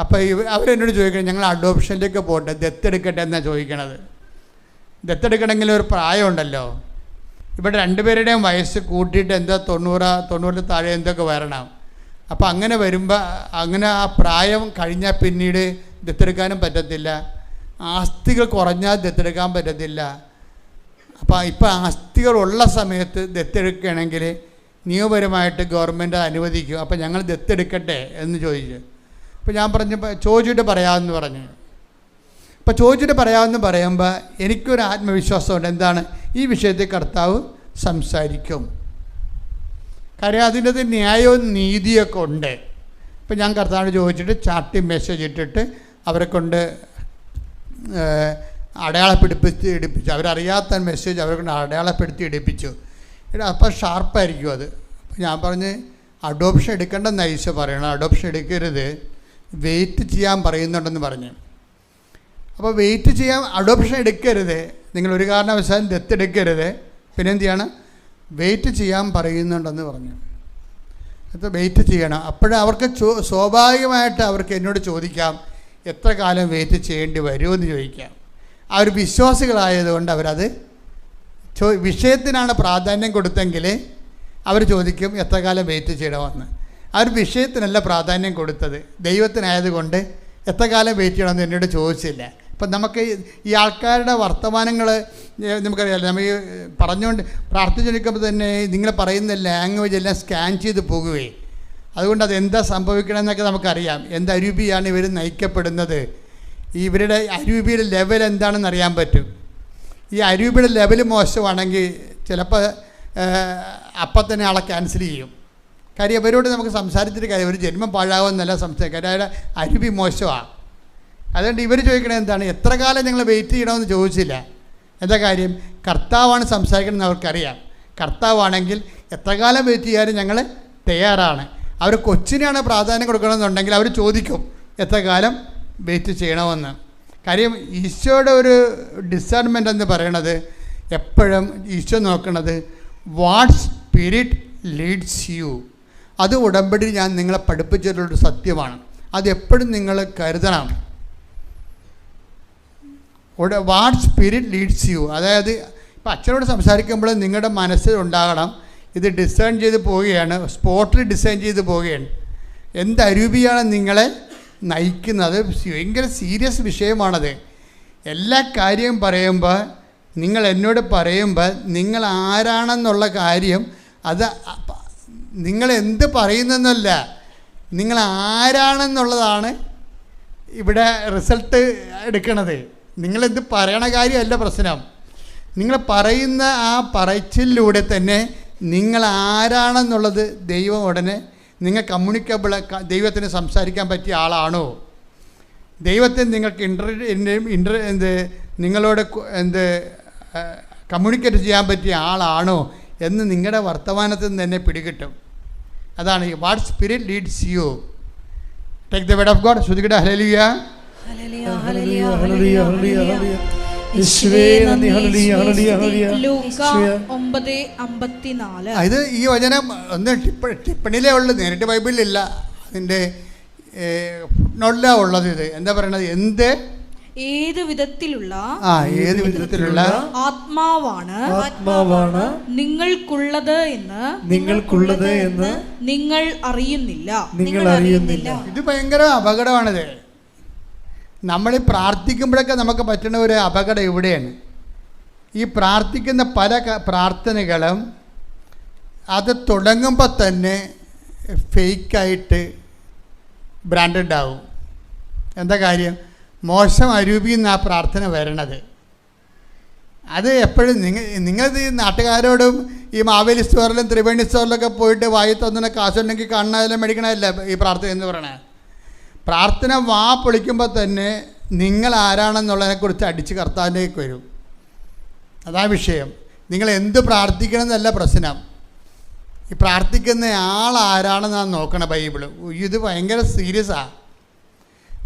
അപ്പോൾ അവരെന്നോട് ചോദിക്കണം, ഞങ്ങൾ അഡോപ്ഷനിലേക്ക് പോട്ടെ, ദത്തെടുക്കട്ടെ എന്നാണ് ചോദിക്കണത്. ദത്തെടുക്കണമെങ്കിൽ ഒരു പ്രായമുണ്ടല്ലോ. ഇവിടെ 2 പേരുടെയും വയസ്സ് കൂട്ടിയിട്ട് എന്താ 90 താഴെ എന്തൊക്കെ വരണം. അപ്പോൾ അങ്ങനെ വരുമ്പോൾ അങ്ങനെ ആ പ്രായം കഴിഞ്ഞാൽ പിന്നീട് ദത്തെടുക്കാനും പറ്റത്തില്ല. ആസ്തികൾ കുറഞ്ഞാൽ ദത്തെടുക്കാൻ പറ്റത്തില്ല. അപ്പോൾ ഇപ്പോൾ ആസ്തികളുള്ള സമയത്ത് ദത്തെടുക്കുകയാണെങ്കിൽ നിയമപരമായിട്ട് ഗവൺമെൻറ് അനുവദിക്കും. അപ്പോൾ ഞങ്ങൾ ദത്തെടുക്കട്ടെ എന്ന് ചോദിച്ചു. അപ്പോൾ ഞാൻ പറഞ്ഞപ്പോൾ ചോദിച്ചിട്ട് പറയാമെന്ന് പറഞ്ഞു. അപ്പോൾ ചോദിച്ചിട്ട് പറയാമെന്ന് പറയുമ്പോൾ എനിക്കൊരു ആത്മവിശ്വാസമുണ്ട്. എന്താണ്? ഈ വിഷയത്തിൽ കർത്താവ് സംസാരിക്കും. കാര്യം അതിൻ്റെ ന്യായവും നീതിയൊക്കെ ഉണ്ട്. ഇപ്പം ഞാൻ കർത്താവിനോട് ചോദിച്ചിട്ട് ചാർട്ടി മെസ്സേജ് ഇട്ടിട്ട് അവരെ കൊണ്ട് അടയാളപ്പെടുത്തി എടുപ്പിച്ചു. അവരറിയാത്ത മെസ്സേജ് അവരെ കൊണ്ട് അടയാളപ്പെടുത്തി എടുപ്പിച്ചു. അപ്പോൾ ഷാർപ്പായിരിക്കും അത്. അപ്പോൾ ഞാൻ പറഞ്ഞ് അഡോപ്ഷൻ എടുക്കേണ്ടെന്ന് ഈശോ പറയണം, അഡോപ്ഷൻ എടുക്കരുത്, വെയിറ്റ് ചെയ്യാൻ പറയുന്നുണ്ടെന്ന് പറഞ്ഞു. അപ്പോൾ വെയിറ്റ് ചെയ്യാൻ, അഡോപ്ഷൻ എടുക്കരുത്, നിങ്ങളൊരു കാരണവശാലും ദത്തെടുക്കരുത്, പിന്നെ എന്ത് ചെയ്യണം? വെയിറ്റ് ചെയ്യാൻ പറയുന്നുണ്ടെന്ന് പറഞ്ഞു. അപ്പോൾ വെയിറ്റ് ചെയ്യണം. അപ്പോഴേ അവർക്ക് സ്വാഭാവികമായിട്ട് അവർക്ക് എന്നോട് ചോദിക്കാം, എത്ര കാലം വെയിറ്റ് ചെയ്യേണ്ടി വരുമെന്ന് ചോദിക്കാം. ആ ഒരു വിശ്വാസികളായതുകൊണ്ട് അവരത് വിഷയത്തിനാണ് പ്രാധാന്യം കൊടുത്തെങ്കിൽ അവർ ചോദിക്കും എത്ര കാലം വെയിറ്റ് ചെയ്യണമെന്ന്. ആ ഒരു വിഷയത്തിനല്ല പ്രാധാന്യം കൊടുത്തത്, ദൈവത്തിനായതുകൊണ്ട് എത്ര കാലം വെയിറ്റ് ചെയ്യണമെന്ന് എന്നോട് ചോദിച്ചില്ല. ഇപ്പം നമുക്ക് ഈ ആൾക്കാരുടെ വർത്തമാനങ്ങൾ നമുക്കറിയാമല്ലോ. നമ്മൾ ഈ പറഞ്ഞുകൊണ്ട് പ്രാർത്ഥിച്ചെടുക്കുമ്പോൾ തന്നെ നിങ്ങൾ പറയുന്ന ലാംഗ്വേജ് എല്ലാം സ്കാൻ ചെയ്ത് പോകുകയെ. അതുകൊണ്ട് അതെന്താ സംഭവിക്കണമെന്നൊക്കെ നമുക്കറിയാം. എന്ത് അരൂപിയാണ് ഇവർ നയിക്കപ്പെടുന്നത്, ഇവരുടെ അരൂപിയുടെ ലെവൽ എന്താണെന്ന് അറിയാൻ പറ്റും. ഈ അരൂപിയുടെ ലെവൽ മോശമാണെങ്കിൽ ചിലപ്പോൾ അപ്പം തന്നെ ആളെ ക്യാൻസൽ ചെയ്യും. കാര്യം ഇവരോട് നമുക്ക് സംസാരിച്ചിട്ട് കാര്യം, ഒരു ജന്മം പാഴാകുമെന്നല്ല സംസാരിക്കുക, കാര്യം അവരുടെ അരൂപി മോശമാണ്. അതുകൊണ്ട് ഇവർ ചോദിക്കണത് എന്താണ്? എത്ര കാലം ഞങ്ങൾ വെയിറ്റ് ചെയ്യണമെന്ന് ചോദിച്ചില്ല. എന്താ കാര്യം? കർത്താവാണ് സംസാരിക്കണമെന്ന് അവർക്കറിയാം. കർത്താവാണെങ്കിൽ എത്ര കാലം വെയിറ്റ് ചെയ്യാനും ഞങ്ങൾ തയ്യാറാണ്. അവർ കൊച്ചിനെയാണ് പ്രാധാന്യം കൊടുക്കണമെന്നുണ്ടെങ്കിൽ അവർ ചോദിക്കും എത്ര കാലം വെയിറ്റ് ചെയ്യണമെന്ന്. കാര്യം ഈശോയുടെ ഒരു ഡിസേൺമെൻ്റ് എന്ന് പറയണത് എപ്പോഴും ഈശോ നോക്കണത് വാട്ട് സ്പിരിറ്റ് ലീഡ്സ് യു. അത് ഉടമ്പടി ഞാൻ നിങ്ങളെ പഠിപ്പിച്ചിട്ടുള്ളൊരു സത്യമാണ്. അതെപ്പോഴും നിങ്ങൾ കരുതണം. വാട്ട് സ്പിരിറ്റ് ലീഡ്സ് യു, അതായത് ഇപ്പം അച്ഛനോട് സംസാരിക്കുമ്പോൾ നിങ്ങളുടെ മനസ്സിൽ ഉണ്ടാകണം ഇത് ഡിസൈൻ ചെയ്ത് പോവുകയാണ്, സ്പോട്ടിൽ ഡിസൈൻ ചെയ്ത് പോവുകയാണ്. എന്ത് അരൂപിയാണ് നിങ്ങളെ നയിക്കുന്നത്. ഭയങ്കര സീരിയസ് വിഷയമാണത്. എല്ലാ കാര്യവും പറയുമ്പോൾ നിങ്ങൾ എന്നോട് പറയുമ്പോൾ നിങ്ങൾ ആരാണെന്നുള്ള കാര്യം അത് നിങ്ങൾ എന്ത് പറയുന്നെന്നല്ല, നിങ്ങൾ ആരാണെന്നുള്ളതാണ് ഇവിടെ റിസൾട്ട് എടുക്കണത്. നിങ്ങളെന്ത് പറയണ കാര്യമല്ല പ്രശ്നം. നിങ്ങൾ പറയുന്ന ആ പറച്ചിലൂടെ തന്നെ നിങ്ങൾ ആരാണെന്നുള്ളത് ദൈവം ഉടനെ നിങ്ങൾ കമ്മ്യൂണിക്കബിൾ, ദൈവത്തിന് സംസാരിക്കാൻ പറ്റിയ ആളാണോ, ദൈവത്തിന് നിങ്ങൾക്ക് നിങ്ങളോട് കമ്മ്യൂണിക്കേറ്റ് ചെയ്യാൻ പറ്റിയ ആളാണോ എന്ന് നിങ്ങളുടെ വർത്തമാനത്തിൽ നിന്ന് തന്നെ പിടികിട്ടും. അതാണ് ഈ what spirit leads you. Take the word of God. ശ്രുതികട ഹല്ലേലൂയ. ഇത് ഈ വചനം ഒന്ന് ടിപ്പണിയിലേ ഉള്ളു, നേരിട്ട് ബൈബിളിലില്ല. അതിൻ്റെ നോട്ടിലാണ് ഉള്ളത്. ഇത് എന്താ പറയണത്? ഏത് വിധത്തിലുള്ള ആത്മാവാണ് നിങ്ങൾക്കുള്ളത് എന്ന് നിങ്ങൾ അറിയുന്നില്ല. ഇത് ഭയങ്കര അപകടമാണിത്. നമ്മൾ പ്രാർത്ഥിക്കുമ്പോഴൊക്കെ നമുക്ക് പറ്റുന്ന ഒരു അപകടം ഇവിടെയാണ്. ഈ പ്രാർത്ഥിക്കുന്ന പല പ്രാർത്ഥനകളും അത് തുടങ്ങുമ്പോൾ തന്നെ ഫേക്കായിട്ട് ബ്രാൻഡഡ് ആവും. എന്താ കാര്യം? മോശം അരൂപിയിൽ നിന്ന് ആ പ്രാർത്ഥന വരണത്. അത് എപ്പോഴും നിങ്ങൾ ഈ നാട്ടുകാരോടും ഈ മാവേലി സ്റ്റോറിലും ത്രിവേണി സ്റ്റോറിലൊക്കെ പോയിട്ട് വായി തന്നുന്ന കാശുണ്ടെങ്കിൽ കാണാതെല്ലാം മേടിക്കണമല്ല ഈ പ്രാർത്ഥന എന്ന് പറയണത്. പ്രാർത്ഥന വാ പൊളിക്കുമ്പോൾ തന്നെ നിങ്ങൾ ആരാണെന്നുള്ളതിനെക്കുറിച്ച് അടിച്ച് കർത്താവിലേക്ക് വരും. അതാ വിഷയം. നിങ്ങൾ എന്ത് പ്രാർത്ഥിക്കണം എന്നല്ല പ്രശ്നം, ഈ പ്രാർത്ഥിക്കുന്ന ആൾ ആരാണെന്നാണ് നോക്കണം ബൈബിള്. ഇത് ഭയങ്കര സീരിയസാണ്.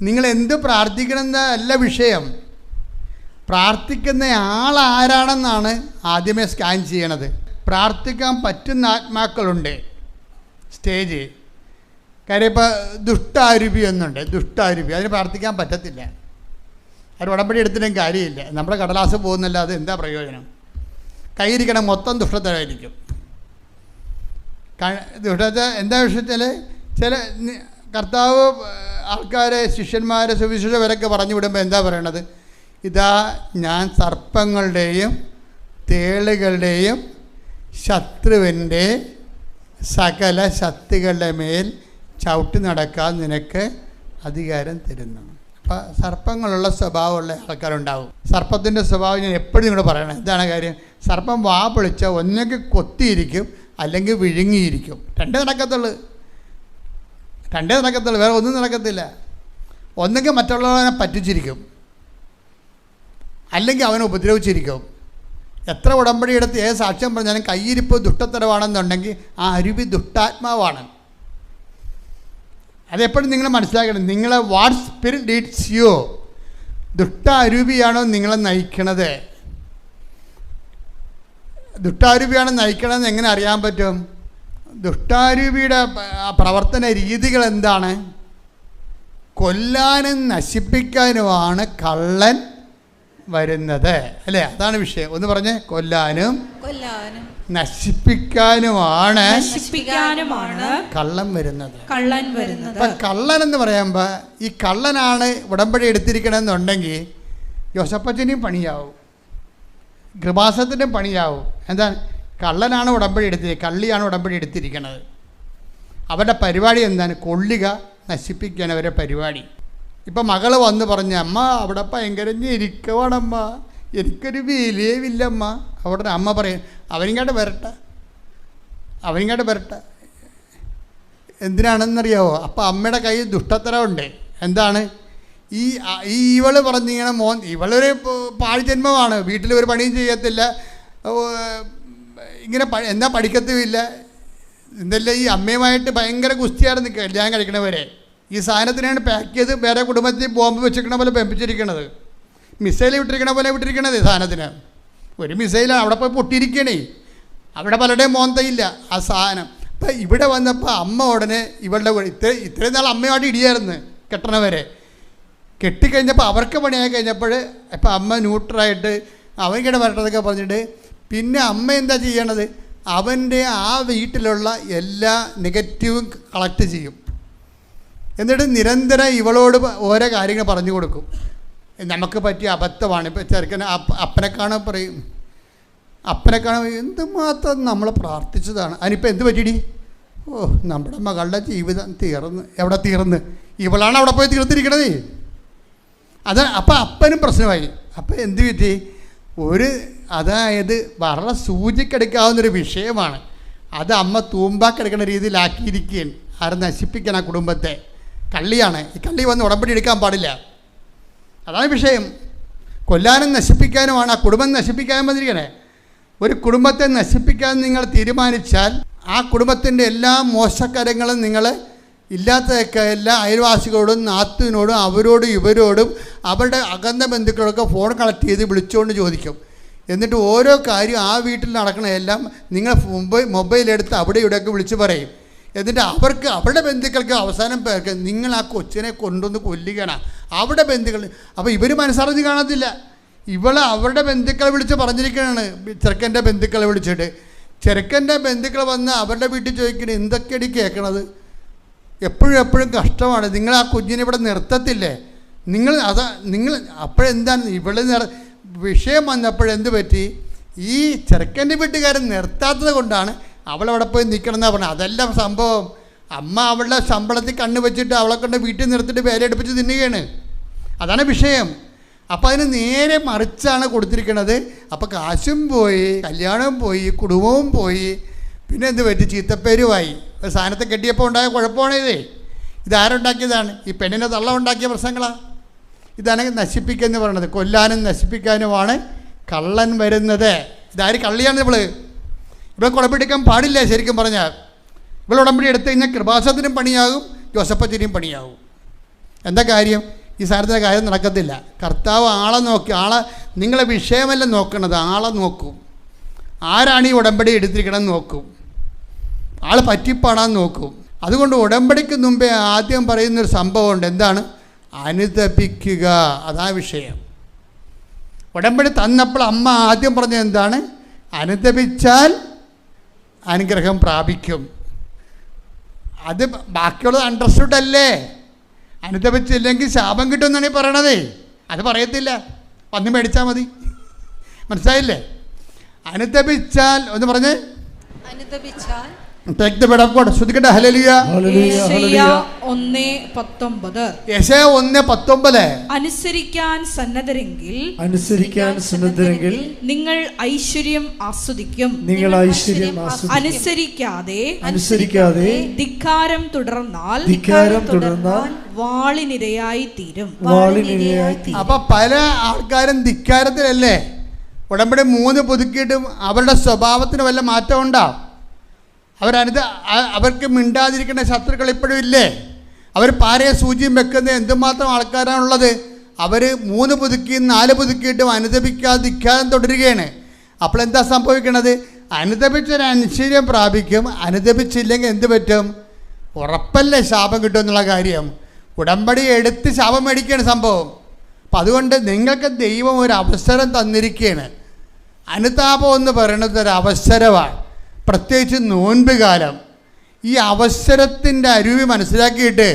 നിങ്ങൾ എന്ത് പ്രാർത്ഥിക്കണം എന്നല്ല വിഷയം, പ്രാർത്ഥിക്കുന്ന ആൾ ആരാണെന്നാണ് ആദ്യമേ സ്കാൻ ചെയ്യണത്. പ്രാർത്ഥിക്കാൻ പറ്റുന്ന ആത്മാക്കളുണ്ട് സ്റ്റേജ്. കാര്യം ഇപ്പോൾ ദുഷ്ടാരൂപി എന്നുണ്ട്. ദുഷ്ടാരൂപി അതിന് പ്രാർത്ഥിക്കാൻ പറ്റത്തില്ല. അത് ഉടമ്പടി എടുത്തിട്ടും കാര്യമില്ല. നമ്മുടെ കടലാസ് പോകുന്നില്ല. അത് എന്താ പ്രയോജനം? കയ്യിരിക്കണം മൊത്തം ദുഷ്ടത്തരായിരിക്കും. ദുഷ്ടത എന്താ വിഷയത്തിൽ ചില കർത്താവ് ആൾക്കാരെ ശിഷ്യന്മാരെ സുവിശേഷകരൊക്കെ പറഞ്ഞു വിടുമ്പോൾ എന്താ പറയണത്? ഇതാ ഞാൻ സർപ്പങ്ങളുടെയും തേളുകളുടെയും ശത്രുവിൻ്റെ സകല ശക്തികളുടെ മേൽ ചവിട്ടി നടക്കാൻ നിനക്ക് അധികാരം തരുന്നു. അപ്പം സർപ്പങ്ങളുള്ള സ്വഭാവമുള്ള ആൾക്കാരുണ്ടാവും. സർപ്പത്തിൻ്റെ സ്വഭാവം ഞാൻ എപ്പോഴും നിങ്ങളോട് പറയണം. എന്താണ് കാര്യം? സർപ്പം വാ പൊളിച്ചാൽ ഒന്നെങ്കിൽ കൊത്തിയിരിക്കും അല്ലെങ്കിൽ വിഴുങ്ങിയിരിക്കും. രണ്ടേ നടക്കത്തുള്ളൂ, വേറെ ഒന്നും നടക്കത്തില്ല. ഒന്നെങ്കിൽ മറ്റുള്ളവനെ പറ്റിച്ചിരിക്കും, അല്ലെങ്കിൽ അവനെ ഉപദ്രവിച്ചിരിക്കും. എത്ര ഉടമ്പടി എടുത്ത് ഏത് സാക്ഷ്യം പറഞ്ഞാലും കയ്യിരിപ്പ് ദുഷ്ടത്തരവാണെന്നുണ്ടെങ്കിൽ ആ അരുവി ദുഷ്ടാത്മാവാണ്. അതെപ്പോഴും നിങ്ങൾ മനസ്സിലാക്കണം. നിങ്ങളെ വാട്ട് സ്പിരിറ്റ് ലീഡ്സ് യു. ദുഷ്ടാരൂപിയാണോ നിങ്ങളെ നയിക്കണത്? ദുഷ്ടാരൂപിയാണോ നയിക്കണമെന്ന് എങ്ങനെ അറിയാൻ പറ്റും? ദുഷ്ടാരൂപിയുടെ പ്രവർത്തന രീതികൾ എന്താണ്? കൊല്ലാനും നശിപ്പിക്കാനുമാണ് കള്ളൻ വരുന്നത്, അല്ലേ? അതാണ് വിഷയം. ഒന്ന് പറഞ്ഞേ. കൊല്ലാനും നശിപ്പിക്കാനുമാണ് കള്ളൻ വരുന്നത്. അപ്പം കള്ളൻ എന്ന് പറയുമ്പോൾ ഈ കള്ളനാണ് ഉടമ്പടി എടുത്തിരിക്കണമെന്നുണ്ടെങ്കിൽ യോസപ്പച്ചനെയും പണിയാവും, കൃപാസത്തിൻ്റെയും പണിയാവും. എന്താണ്? കള്ളനാണ് ഉടമ്പടി കള്ളിയാണ് ഉടമ്പടി എടുത്തിരിക്കുന്നത്. അവരുടെ പരിപാടി എന്താണ്? കൊള്ളുക, നശിപ്പിക്കാൻ അവരുടെ പരിപാടി. ഇപ്പം മകൾ വന്ന് പറഞ്ഞ അമ്മ അവിടെ ഭയങ്കര ഞെരുക്കമാണമ്മ, എനിക്കൊരു വിലയുമില്ലമ്മ. അവിടെ അമ്മ പറയും അവനിങ്ങോട്ട് വരട്ടെ. എന്തിനാണെന്നറിയാവോ? അപ്പം അമ്മയുടെ കയ്യിൽ ദുഷ്ടത്തരമുണ്ട്. എന്താണ്? ഇവള് പറഞ്ഞിങ്ങനെ ഇവളൊരു പാഴ്ജന്മമാണ്, വീട്ടിൽ ഒരു പണിയും ചെയ്യത്തില്ല, ഇങ്ങനെ എന്താ പഠിക്കത്തുമില്ല. എന്തല്ല ഈ അമ്മയുമായിട്ട് ഭയങ്കര ഗുസ്തിയായിരുന്നു കല്യാണം കഴിക്കണവരെ. ഈ സാധനത്തിനാണ് പാക്ക് ചെയ്ത് വേറെ കുടുംബത്തിൽ ബോംബ് വെച്ചിരിക്കണ പോലെ പെമ്പിച്ചിരിക്കണത്, മിസൈൽ വിട്ടിരിക്കണ പോലെ വിട്ടിരിക്കണത്. ഈ സാധനത്തിന് ഒരു മിസൈൽ അവിടെ പോയി പൊട്ടിയിരിക്കണേ, അവിടെ പലരുടെയും മോന്തയില്ല ആ സാധനം. അപ്പം ഇവിടെ വന്നപ്പോൾ അമ്മ ഉടനെ ഇവളുടെ ഇത്രയും നാൾ അമ്മയോട് ഇടിയായിരുന്നു കെട്ടണവരെ. കെട്ടിക്കഴിഞ്ഞപ്പോൾ അവർക്ക് പണിയായി കഴിഞ്ഞപ്പോൾ ഇപ്പം അമ്മ ന്യൂട്രലായിട്ട് അവൻകിടെ വരട്ടതൊക്കെ പറഞ്ഞിട്ട് പിന്നെ അമ്മ എന്താ ചെയ്യണത്, അവൻ്റെ ആ വീട്ടിലുള്ള എല്ലാ നെഗറ്റീവും കളക്ട് ചെയ്യും. എന്നിട്ട് നിരന്തരം ഇവളോട് ഓരോ കാര്യങ്ങൾ പറഞ്ഞു കൊടുക്കും. നമുക്ക് പറ്റിയ അബദ്ധമാണ്. ഇപ്പം ചെറുക്കൻ അപ്പനെ കാണാൻ പറയും, അപ്പനെ കാണാൻ എന്തുമാത്രം നമ്മൾ പ്രാർത്ഥിച്ചതാണ്, അതിനിപ്പോൾ എന്ത് പറ്റിയിടി, ഓ നമ്മുടെ മകളുടെ ജീവിതം തീർന്ന്. എവിടെ തീർന്ന്? ഇവളാണ് അവിടെ പോയി തീർത്തിരിക്കണത്. അത് അപ്പം അപ്പനും പ്രശ്നമായി. അപ്പം എന്ത് പറ്റി, അതായത് വളരെ സൂചിക്കെടുക്കാവുന്നൊരു വിഷയമാണ്. അത് അമ്മ തൂമ്പാക്കെടുക്കുന്ന രീതിയിലാക്കിയിരിക്കുകയാണ്. ആരെ നശിപ്പിക്കണം ആ കുടുംബത്തെ. കള്ളിയാണ്. ഈ കള്ളി വന്ന് ഉടമ്പടി എടുക്കാൻ പാടില്ല. അതാണ് വിഷയം. കൊല്ലാനും നശിപ്പിക്കാനുമാണ് ആ കുടുംബം നശിപ്പിക്കാൻ വന്നിരിക്കണേ. ഒരു കുടുംബത്തെ നശിപ്പിക്കാൻ നിങ്ങൾ തീരുമാനിച്ചാൽ ആ കുടുംബത്തിൻ്റെ എല്ലാ മോശക്കാര്യങ്ങളും നിങ്ങൾ ഇല്ലാത്തതൊക്കെ എല്ലാ അയൽവാസികളോടും നാത്തുവിനോടും അവരോടും ഇവരോടും അവരുടെ അകന്ന ബന്ധുക്കളൊക്കെ ഫോൺ കളക്ട് ചെയ്ത് വിളിച്ചുകൊണ്ട് ചോദിക്കും. എന്നിട്ട് ഓരോ കാര്യം ആ വീട്ടിൽ നടക്കണതെല്ലാം നിങ്ങൾ മൊബൈലെടുത്ത് അവിടെ ഇവിടെയൊക്കെ വിളിച്ച് പറയും. എന്നിട്ട് അവരുടെ ബന്ധുക്കൾക്ക് അവസാനം പേർക്ക് നിങ്ങൾ ആ കൊച്ചിനെ കൊണ്ടുവന്ന് കൊല്ലുകയാണ് അവിടെ ബന്ധുക്കൾ. അപ്പോൾ ഇവർ മനസ്സറിഞ്ഞ് കാണത്തില്ല. അവരുടെ ബന്ധുക്കളെ വിളിച്ച് പറഞ്ഞിരിക്കുകയാണ്, ചെറുക്കൻ്റെ ബന്ധുക്കളെ വിളിച്ചിട്ട്. ചെറുക്കൻ്റെ ബന്ധുക്കൾ വന്ന് അവരുടെ വീട്ടിൽ ചോദിക്കണേ, എന്തൊക്കെയാണ് കേൾക്കണത്, എപ്പോഴും കഷ്ടമാണ്, നിങ്ങൾ ആ കുഞ്ഞിനെ ഇവിടെ നിർത്തത്തില്ലേ, നിങ്ങൾ അപ്പോഴെന്താണ് വിഷയം വന്നപ്പോഴെന്ത് പറ്റി, ഈ ചെറുക്കൻ്റെ വീട്ടുകാരൻ നിർത്താത്തത് കൊണ്ടാണ് അവളവിടെ പോയി നിൽക്കണമെന്നാണ് പറഞ്ഞത്. അതല്ല സംഭവം. അമ്മ അവളുടെ ശമ്പളത്തിൽ കണ്ണ് വെച്ചിട്ട് അവളെ കൊണ്ട് വീട്ടിൽ നിർത്തിയിട്ട് വേല എടുപ്പിച്ച് തിന്നുകയാണ്. അതാണ് വിഷയം. അപ്പം അതിന് നേരെ മറിച്ചാണ് കൊടുത്തിരിക്കുന്നത്. അപ്പം കാശും പോയി, കല്യാണവും പോയി, കുടുംബവും പോയി, പിന്നെ എന്ത് പറ്റി, ചീത്തപ്പേരുമായി. ഒരു സാധനത്തെ കെട്ടിയപ്പോൾ ഉണ്ടായ കുഴപ്പമാണ് ഇതേ. ഇതാരുണ്ടാക്കിയതാണ്? ഈ പെണ്ണിനെ തള്ള ഉണ്ടാക്കിയ പ്രശ്നങ്ങളാണ്. ഇതാണ് നശിപ്പിക്കുക പറയണത്. കൊല്ലാനും നശിപ്പിക്കാനുമാണ് കള്ളൻ വരുന്നത്. ഇതാര് കള്ളിയാണ് ഇവള്. ഇവിടെ കുഴപ്പമെടുക്കാൻ പാടില്ല. ശരിക്കും പറഞ്ഞാൽ ഇവിടെ ഉടമ്പടി എടുത്തു കഴിഞ്ഞാൽ കൃപാസനത്തിനും പണിയാകും, ജോസഫത്തിനും പണിയാകും. എന്താ കാര്യം? ഈ സാധനത്തിൻ്റെ കാര്യം നടക്കത്തില്ല. കർത്താവ് നിങ്ങളെ വിഷയമല്ല നോക്കണത്, ആളെ നോക്കും. ആരാണ് ഈ ഉടമ്പടി എടുത്തിരിക്കണം നോക്കും, ആൾ പറ്റിപ്പാടാൻ നോക്കും. അതുകൊണ്ട് ഉടമ്പടിക്ക് മുമ്പേ ആദ്യം പറയുന്നൊരു സംഭവമുണ്ട്. എന്താണ്? അനുതപിക്കുക. അതാ വിഷയം. ഉടമ്പടി തന്നപ്പോൾ അമ്മ ആദ്യം പറഞ്ഞത് എന്താണ്? അനുതപിച്ചാൽ അനുഗ്രഹം പ്രാപിക്കും. അത് ബാക്കിയുള്ളത് അണ്ടർസ്റ്റുഡ് അല്ലേ? അനുതപിച്ചില്ലെങ്കിൽ ശാപം കിട്ടുമെന്നാണ് ഈ പറയണത്. അത് പറയത്തില്ല, വന്ന് മേടിച്ചാൽ മതി. മനസ്സിലായില്ലേ? അനുതപിച്ചാൽ ഒന്ന് പറഞ്ഞേ. അനുതപിച്ചാൽ Take the word of God. ശ്രദ്ധിക്കട്ടെ. ഹല്ലേലൂയ. യെശയ്യാ 1:19. യെശയ്യാ 1:19. അനുസരിക്കാൻ സന്നദ്ധരെങ്കിൽ നിങ്ങൾ ഐശ്വര്യം ആസ്വദിക്കും. അനുസരിക്കാതെ ധിക്കാരം തുടർന്നാൽ വാളിനിരയായി തീരും. അപ്പൊ പല ആൾക്കാരും ധിക്കാരത്തിലല്ലേ. ഉടമ്പടി 3 പുതുക്കിയിട്ടും അവരുടെ സ്വഭാവത്തിന് വല്ല മാറ്റം ഉണ്ടാവും. അവർക്ക് മിണ്ടാതിരിക്കുന്ന ശത്രുക്കൾ ഇപ്പോഴും ഇല്ലേ? അവർ പാരയെ സൂചിയും വെക്കുന്ന എന്തുമാത്രം ആൾക്കാരാണുള്ളത്. അവർ 3 പുതുക്കിയും 4 പുതുക്കിയിട്ടും അനുതപിക്കാതിരിക്കാൻ തുടരുകയാണ്. അപ്പോൾ എന്താ സംഭവിക്കണത്? അനുതപിച്ചൊരു ഐശ്വര്യം പ്രാപിക്കും. അനുതപിച്ചില്ലെങ്കിൽ എന്ത് പറ്റും? ഉറപ്പല്ലേ ശാപം കിട്ടുമെന്നുള്ള കാര്യം. ഉടമ്പടി എടുത്ത് ശാപം മേടിക്കുകയാണ് സംഭവം. അപ്പം അതുകൊണ്ട് നിങ്ങൾക്ക് ദൈവം ഒരു അവസരം തന്നിരിക്കുകയാണ്. അനുതാപം എന്ന് പറയുന്നത് ഒരു അവസരമാണ്. പ്രത്യേകിച്ച് നോൻപ് കാലം. ഈ അവസരത്തിൻ്റെ അരുവി മനസ്സിലാക്കിയിട്ട്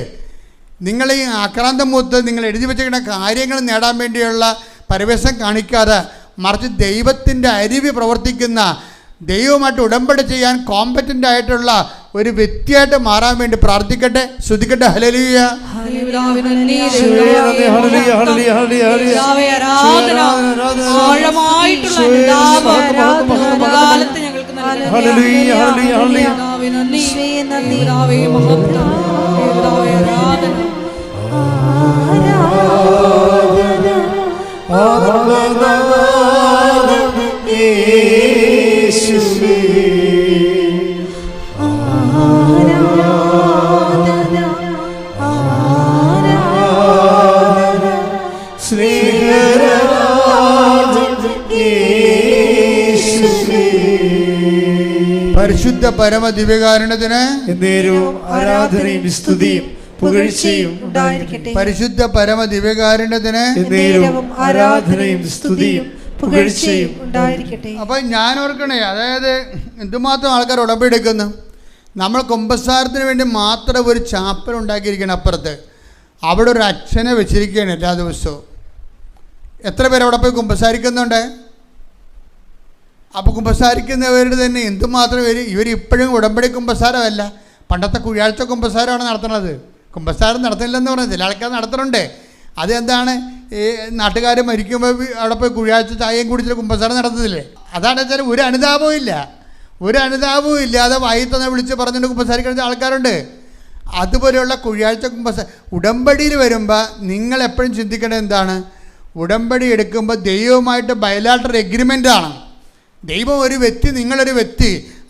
നിങ്ങൾ ഈ ആക്രാന്തം മൂത്ത് നിങ്ങൾ എഴുതി വെച്ചിരിക്കുന്ന കാര്യങ്ങൾ നേടാൻ വേണ്ടിയുള്ള പരിവേഷം കാണിക്കാതെ, മറിച്ച് ദൈവത്തിൻ്റെ അരുവി പ്രവർത്തിക്കുന്ന, ദൈവമായിട്ട് ഉടമ്പടി ചെയ്യാൻ കോമ്പറ്റൻ്റ് ആയിട്ടുള്ള ഒരു വ്യക്തിയായിട്ട് മാറാൻ വേണ്ടി പ്രാർത്ഥിക്കട്ടെ. ശ്രുതിക്കട്ടെ. ഹല്ലേലൂയ. പരിശുദ്ധ പരമ ദിവ്യകാരുണ്യത്തിന് എന്നേരവും ആരാധനയും സ്തുതിയും പുകഴ്ചയും ഉണ്ടായിരിക്കട്ടെ. പരിശുദ്ധ പരമ ദിവ്യകാരുണ്യത്തിന് എന്നേരവും ആരാധനയും സ്തുതിയും പുകഴ്ചയും ഉണ്ടായിരിക്കട്ടെ. അപ്പം ഞാൻ ഓർക്കണേ, അതായത് എന്തുമാത്രം ആൾക്കാർ ഉടമ്പെടുക്കുന്നു. നമ്മൾ കുമ്പസാരത്തിന് വേണ്ടി മാത്രം ഒരു ചാപ്പൽ ഉണ്ടാക്കിയിരിക്കണം അപ്പുറത്ത്. അവിടെ ഒരു അച്ഛനെ വെച്ചിരിക്കുകയാണ് എല്ലാ ദിവസവും. എത്ര പേര് അവിടെ പോയി കുമ്പസാരിക്കുന്നുണ്ട്? അപ്പോൾ കുമ്പസാരിക്കുന്നവരുടെ തന്നെ എന്തുമാത്രം ഇവർ ഇപ്പോഴും ഉടമ്പടി കുമ്പസാരമല്ല, പണ്ടത്തെ കുഴിയാഴ്ച കുമ്പസാരമാണ് നടത്തുന്നത്. കുമ്പസാരം നടത്തുന്നില്ലെന്ന് പറഞ്ഞാൽ ചില ആൾക്കാർ നടത്തുന്നുണ്ട്. അതെന്താണ്, ഈ നാട്ടുകാർ മരിക്കുമ്പോൾ അവിടെ പോയി കുഴിയാഴ്ച ചായയും കുടിച്ചിട്ട് കുമ്പസാരം നടത്തുന്നില്ലേ? അതാണ് വെച്ചാൽ ഒരു അനുതാപവും ഇല്ലാതെ വായി തന്നെ വിളിച്ച് പറഞ്ഞുകൊണ്ട് കുമ്പസാരിക്കുന്ന ആൾക്കാരുണ്ട്. അതുപോലെയുള്ള കുഴിയാഴ്ച കുമ്പസാരം ഉടമ്പടിയിൽ വരുമ്പോൾ നിങ്ങൾ എപ്പോഴും ചിന്തിക്കേണ്ടത് എന്താണ്? ഉടമ്പടി എടുക്കുമ്പോൾ ദൈവവുമായിട്ട് ബയലാട്ടർ എഗ്രിമെൻ്റാണ്. ദൈവം ഒരു വ്യക്തി, നിങ്ങളൊരു വ്യക്തി.